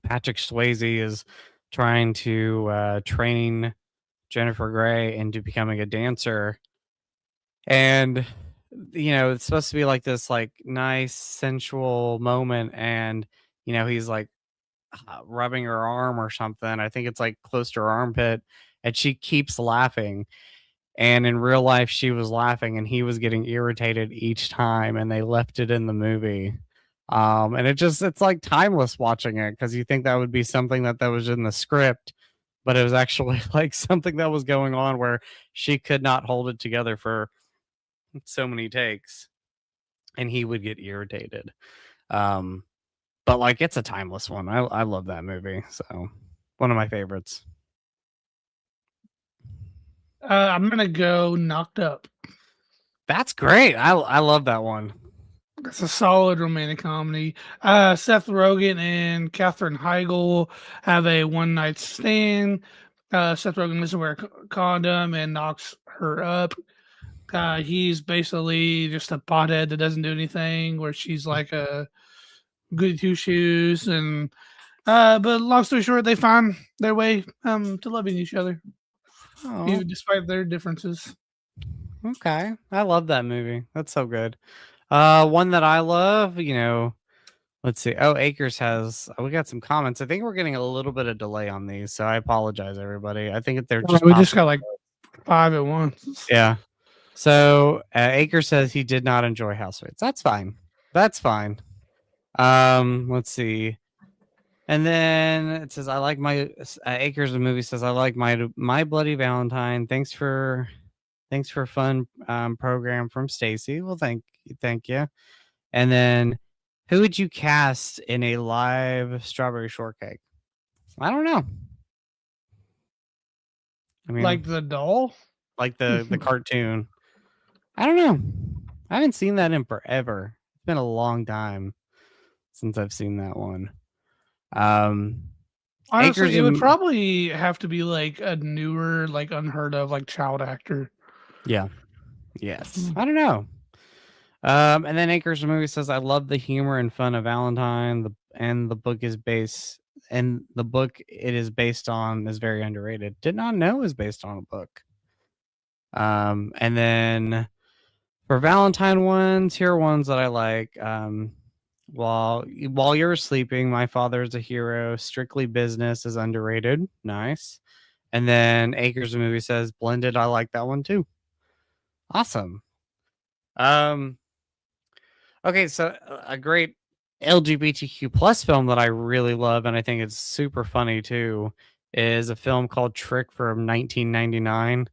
Patrick Swayze is trying to train Jennifer Grey into becoming a dancer, and it's supposed to be like this like nice sensual moment, and he's like rubbing her arm or something. I think it's like close to her armpit, and she keeps laughing. And in real life, she was laughing, and he was getting irritated each time, and they left it in the movie. And it's like timeless watching it because you think that would be something that was in the script, but it was actually like something that was going on where she could not hold it together for so many takes, and he would get irritated. Um, but like it's a timeless one. I love that movie. So one of my favorites. I'm gonna go Knocked Up. That's great. I love that one. It's a solid romantic comedy. Seth Rogen and Katherine Heigl have a one night stand. Seth Rogen doesn't wear a condom and knocks her up. He's basically just a pothead that doesn't do anything, where she's like a goody two shoes. And but long story short, they find their way to loving each other, Oh, even despite their differences. okay. I love that movie. That's so good. One that I love, let's see. Oh, Acres has we got some comments. I think we're getting a little bit of delay on these, so I apologize everybody. I think they're just We just popping. got like 5 at once. Yeah. So, Acre says he did not enjoy Housemates. That's fine. That's fine. Let's see. And then it says, "I like my Acres." The movie says, "I like my Bloody Valentine. Thanks for a fun program from Stacy." Well, thank you. And then, who would you cast in a live Strawberry Shortcake? I don't know. I mean, Like the doll? like the cartoon. I don't know. I haven't seen that in forever. It's been a long time since I've seen that one. Um, Acres Honestly, it of would probably have to be like a newer, like unheard of, like child actor. Yeah. Yes. I don't know. And then Acres of Movie says, "I love the humor and fun of Valentine. The book is based and the book it is based on is very underrated. Did not know it was based on a book." And then for Valentine ones, here are ones that I like. While you're sleeping, my father is a hero. Strictly Business is underrated. Nice. And then Acres of Movie says, Blended. I like that one too. Awesome. Um, okay, so a great LGBTQ plus film that I really love, and I think it's super funny too, is a film called Trick from 1999.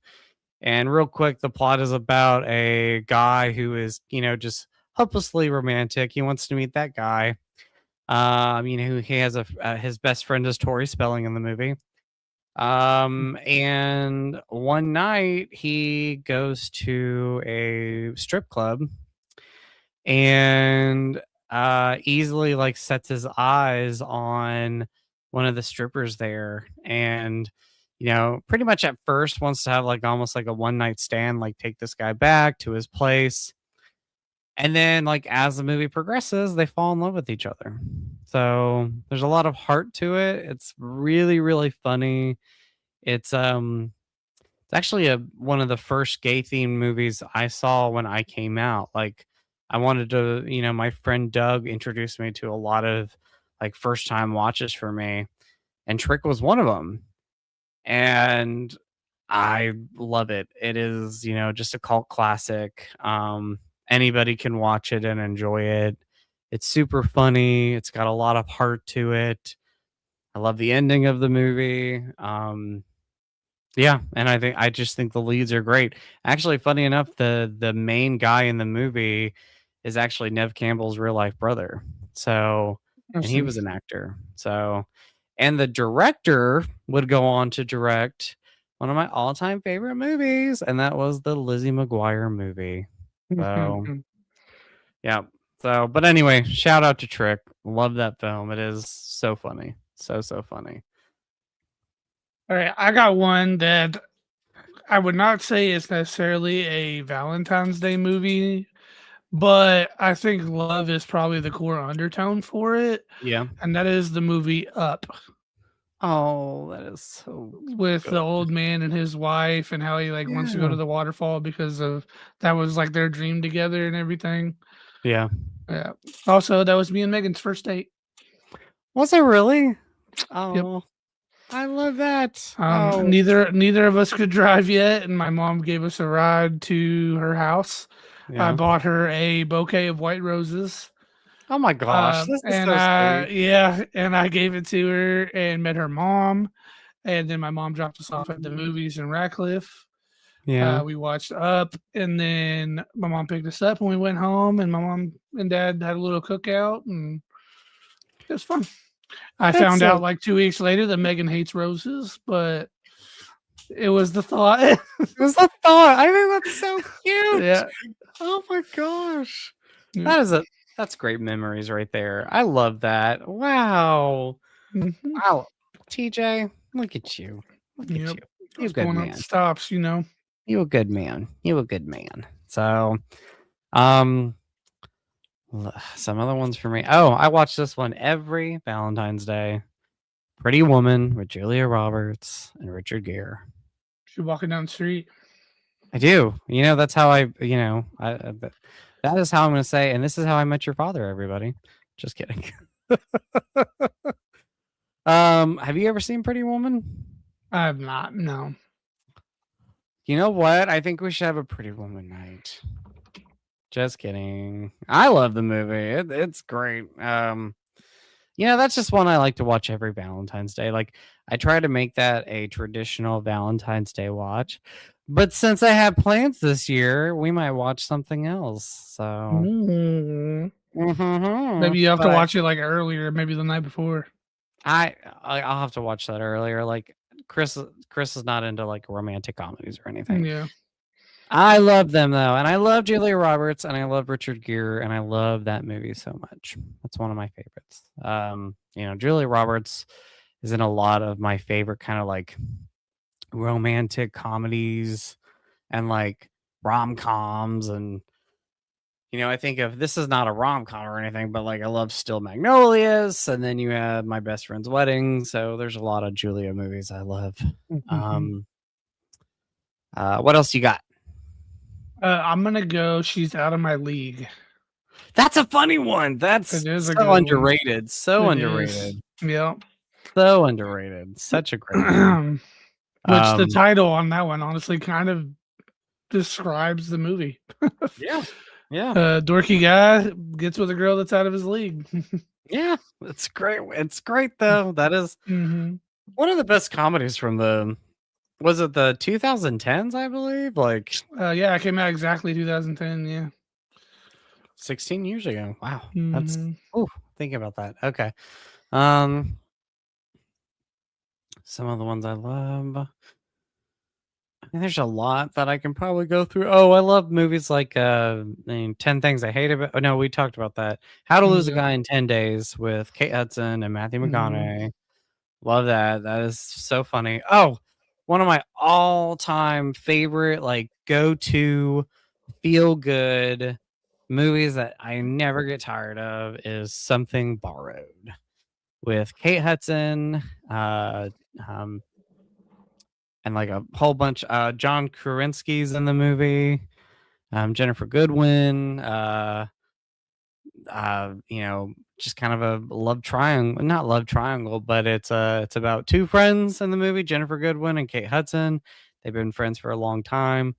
And real quick, the plot is about a guy who is, just hopelessly romantic. He wants to meet that guy. Who he has his best friend is Tori Spelling in the movie. And one night he goes to a strip club and easily like sets his eyes on one of the strippers there, and pretty much at first wants to have like almost like a one night stand, like take this guy back to his place. And then like as the movie progresses, they fall in love with each other. So there's a lot of heart to it. It's really really funny. It's actually one of the first gay themed movies I saw when I came out. Like I wanted to, my friend Doug introduced me to a lot of like first time watches for me, and Trick was one of them. And I love it. It is, just a cult classic. Anybody can watch it and enjoy it. It's super funny. It's got a lot of heart to it. I love the ending of the movie. Yeah, and I just think the leads are great. Actually, funny enough, the main guy in the movie is actually Nev Campbell's real life brother. So, and he Interesting. was an actor. So, and the director would go on to direct one of my all-time favorite movies, and that was the Lizzie McGuire movie. So, yeah. So, but anyway, shout out to Trick. Love that film. It is so funny. So funny. All right, I got one that I would not say is necessarily a Valentine's Day movie, but I think love is probably the core undertone for it, Yeah. and that is the movie Up Oh, that is so with good. the old man and his wife and how he like wants to go Yeah. to the waterfall because of that was like their dream together and everything. Yeah. Yeah. Also, that was me and Megan's first date. Was it really? Yep. Oh, I love that. Oh, Neither of us could drive yet, and my mom gave us a ride to her house. I yeah. bought her a bouquet of white roses. Oh my gosh, this is And so I sweet. yeah, and I gave it to her and met her mom, and then my mom dropped us off at the movies in Radcliffe. Yeah. We watched Up, and then my mom picked us up, and we went home, and my mom and dad had a little cookout, and it was fun. I That's found so out like 2 weeks later that Megan hates roses, but it was the thought. it was the thought. I think that's so cute. Yeah. Oh my gosh. Yep. That is a that's great memories right there. I love that. Wow. Mhm. Wow. TJ, look at you. Look at Yep. you. You What's good going up man. stops, you know? You a good man. You a good man. So, um, some other ones for me. Oh, I watch this one every Valentine's Day. Pretty Woman with Julia Roberts and Richard Gere. She walking down the street. I do. That's how that is how I'm going to say, and this is how I met your father, everybody. Just kidding. Have you ever seen Pretty Woman? I have not, no. You know what? I think we should have a Pretty Woman night. Just kidding. I love the movie. It's great. That's just one I like to watch every Valentine's Day. Like, I try to make that a traditional Valentine's Day watch. But since I have plans this year, we might watch something else. So, Mm. mhm. Maybe you have to But watch it, like, earlier, maybe the night before. I'll have to watch that earlier. Like, Chris is not into like romantic comedies or anything. Yeah. I love them though, and I love Julia Roberts, and I love Richard Gere, and I love that movie so much. That's one of my favorites. Julia Roberts is in a lot of my favorite kind of like romantic comedies and like rom coms, and I think of this is not a rom com or anything, but like I love Still Magnolias, and then you have My Best Friend's Wedding. So there's a lot of Julia movies I love. Mhm. Um, what else you got? I'm gonna go She's Out of My League. That's a funny one. That's It is a so good one. underrated. So It is. underrated. Yep. So underrated. Such a great movie. Which the Um, title on that one honestly kind of describes the movie. yeah. Yeah. Dorky guy gets with a girl that's out of his league. Yeah. It's great. It's great though. That is Mhm. one of the best comedies from was it the 2010s, I believe? Like Yeah, it came out exactly 2010, yeah. 16 years ago. Wow. That's Mhm. thinking about that. Okay. Um, some of the ones I love. I mean, there's a lot that I can probably go through. Oh, I love movies like 10 Things I Hate About. Oh, no, we talked about that. How to Lose a Yeah. Guy in 10 Days with Kate Hudson and Matthew Mhm. McConaughey. Love that. That is so funny. Oh, one of my all-time favorite, like go-to feel good movies that I never get tired of is Something Borrowed with Kate Hudson, um, and like a whole bunch. John Krasinski's in the movie. Jennifer Goodwin. Just kind of a love triangle, not love triangle, but it's about two friends in the movie, Jennifer Goodwin and Kate Hudson. They've been friends for a long time.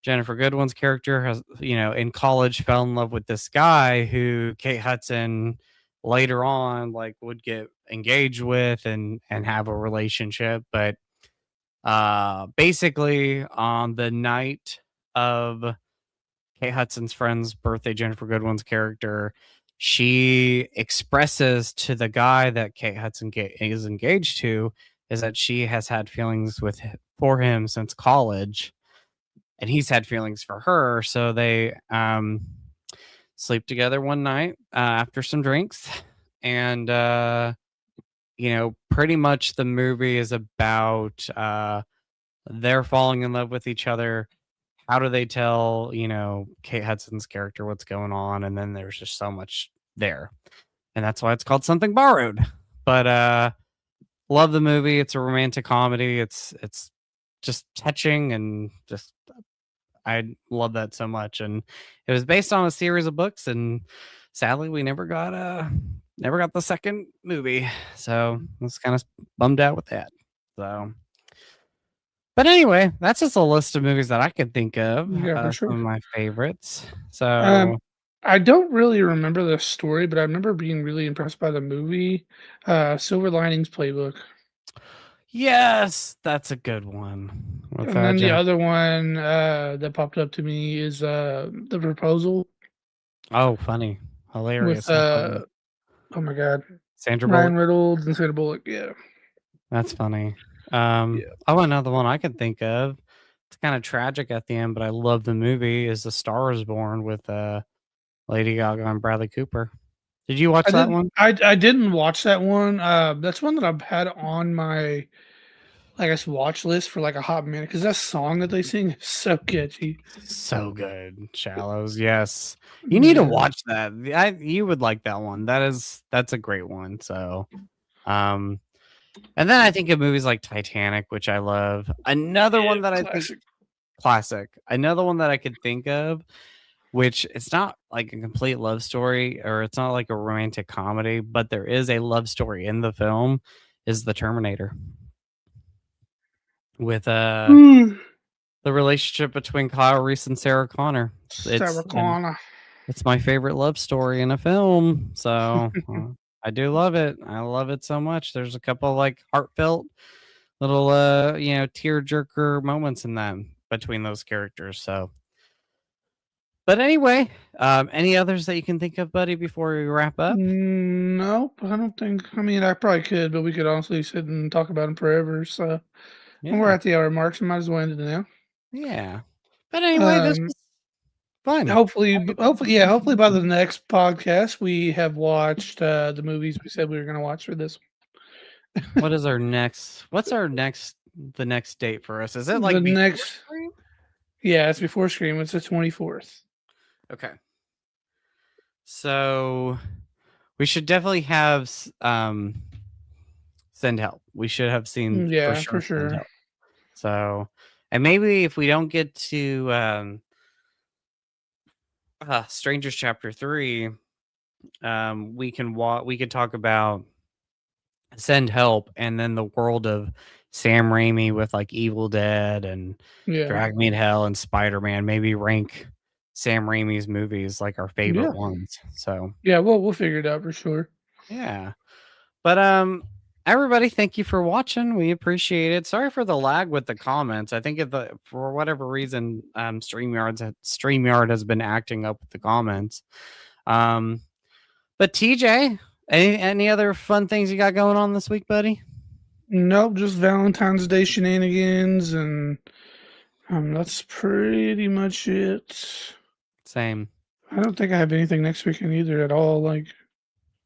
Jennifer Goodwin's character has, in college fell in love with this guy who Kate Hudson later on like would get engaged with and have a relationship. But basically on the night of Kate Hudson's friend's birthday, Jennifer Goodwin's character, she expresses to the guy that Kate Hudson is engaged to is that she has had feelings for him since college, and he's had feelings for her. So they sleep together one night after some drinks, and pretty much the movie is about they're falling in love with each other, how do they tell, Kate Hudson's character what's going on, and then there's just so much there. And that's why it's called Something Borrowed. But love the movie. It's a romantic comedy. It's just touching and just I love that so much. And it was based on a series of books, and sadly we never got the second movie. So I was kind of bummed out with that. So but anyway, that's just a list of movies that I could think of, Yeah, for some sure. of my favorites. Um, So I don't really remember the story, but I remember being really impressed by the movie, Silver Linings Playbook. yes, that's a good one with And then the Jennifer. other one, that popped up to me is, The Proposal Oh, funny, with, hilarious. How funny. oh my god, Sandra Ryan Bullock. Reynolds and Sandra Bullock, yeah. That's funny. Yeah. Oh, another one I can think of. It's kind of tragic at the end, but I love the movie. Is The Star Is Born with Lady Gaga and Bradley Cooper. Did you watch that one? I didn't watch that one, that's one that I've had on my, I guess, watch list for, like, a hot minute because that song that they sing is so catchy. So good. Shallows. Yes. You need to Yeah. watch that. You would like that one. That's a great one. So, um, and then I think of movies like Titanic, which I love. Another Yeah, one that I think classic. classic. Another one that I could think of, which it's not like a complete love story or it's not like a romantic comedy, but there is a love story in the film, is The Terminator with Mm. the relationship between Kyle Reese and Sarah Connor. Sarah And Connor. it's my favorite love story in a film. So I do love it. I love it so much. There's a couple like heartfelt little tear jerker moments in them between those characters. So but anyway, any others that you can think of, buddy, before we wrap up? Nope, I don't think, I mean, I probably could, but we could honestly sit and talk about them forever, so and we're Yeah. at the hour mark, so might as well end it now. Yeah. But anyway, this Um, was fun. hopefully, yeah, hopefully by the next podcast, we have watched, the movies we said we were gonna watch for this. What's the next date for us? Is it The like before next Scream? Yeah, it's before Scream, it's the 24th. Okay. So we should definitely have Send Help. We should have seen for Yeah, for sure Send sure. Help. So and maybe if we don't get to Strangers Chapter 3, we could talk about Send Help and then the world of Sam Raimi with like Evil Dead and Yeah. Drag Me to Hell and Spider-Man. Maybe rank Sam Raimi's movies like our favorite Yeah. ones. So Yeah, we'll figure it out for sure. yeah. But everybody, thank you for watching. We appreciate it. Sorry for the lag with the comments. I think for whatever reason, StreamYard has been acting up with the comments. But TJ, any other fun things you got going on this week, buddy? Nope, just Valentine's Day shenanigans, and that's pretty much it. Same. I don't think I have anything next weekend either at all, like,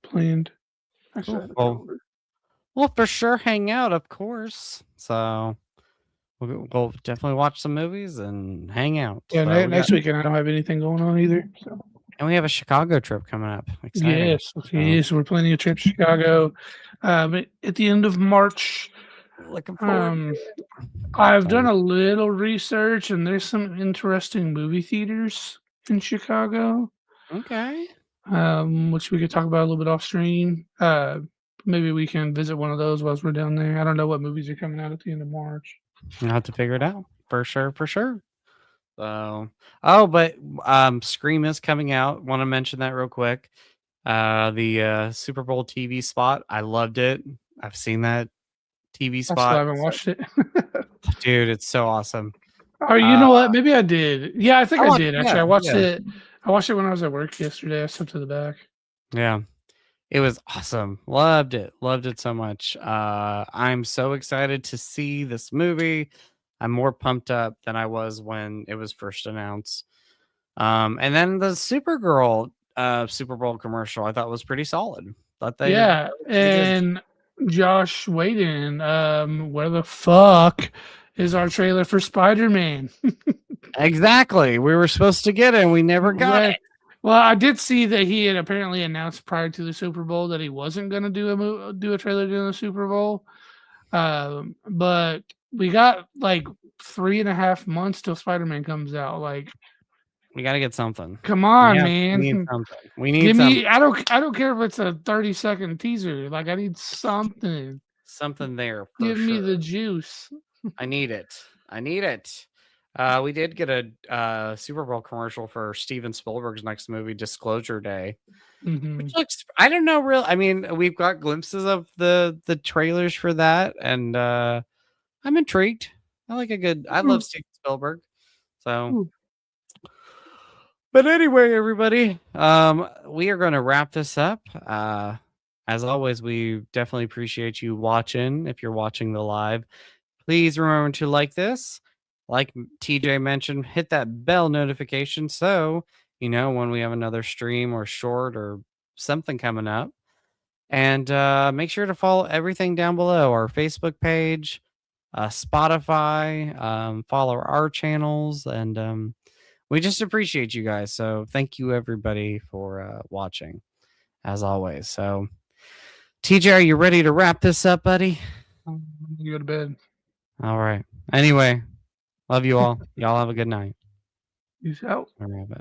planned. Actually, I Cool. have a calendar. We'll for sure hang out, of course. So we'll definitely watch some movies and hang out. Yeah, So next weekend I don't have anything going on either. So we have a Chicago trip coming up. Exciting. yes, So yes, we're planning a trip to Chicago, at the end of March. looking forward Um, to it. I've done So a little research, and there's some interesting movie theaters in Chicago, okay. which we could talk about a little bit off stream. Maybe we can visit one of those whilst we're down there. I don't know what movies are coming out at the end of March. I'll have to figure it out. For sure, for sure. So but Scream is coming out. Want to mention that real quick. The Super Bowl TV spot. I loved it. I've seen that TV I still spot. haven't watched it. Dude, it's so awesome. Oh, you Uh know what? Maybe I did. Yeah, I think I did, yeah, actually. yeah. I watched it when I was at work yesterday. I stepped to the back. Yeah. It was awesome. Loved it. Loved it so much. I'm so excited to see this movie. I'm more pumped up than I was when it was first announced. And then the Supergirl Super Bowl commercial I thought was pretty solid. Thought Yeah, that was pretty good. and Josh Whedon, where the fuck is our trailer for Spider-Man? Exactly. We were supposed to get it, and we never got Right. it. Well, I did see that he had apparently announced prior to the Super Bowl that he wasn't going to do a trailer during the Super Bowl. But we got like 3.5 months till Spider-Man comes out. Like, We got to get something. come We on, have. We need man. something. We need Give something. me. I don't care if it's a 30-second teaser. Like, I need something. Something there for Give me sure. the juice. I need it. I need it. We did get a Super Bowl commercial for Steven Spielberg's next movie, Disclosure Day, which looks. I don't know, real. I mean, we've got glimpses of the trailers for that, and I'm intrigued. I like a good. I love Steven Spielberg, so. But anyway, everybody, we are going to wrap this up. As always, we definitely appreciate you watching. If you're watching the live, please remember to like this. Like TJ mentioned, hit that bell notification so you know when we have another stream or short or something coming up. And make sure to follow everything down below our Facebook page, Spotify, follow our channels, and we just appreciate you guys. So thank you everybody for watching as always. So TJ, are you ready to wrap this up, buddy? You go to bed. All right. Anyway, love you all. Y'all have a good night. Peace out. All right, but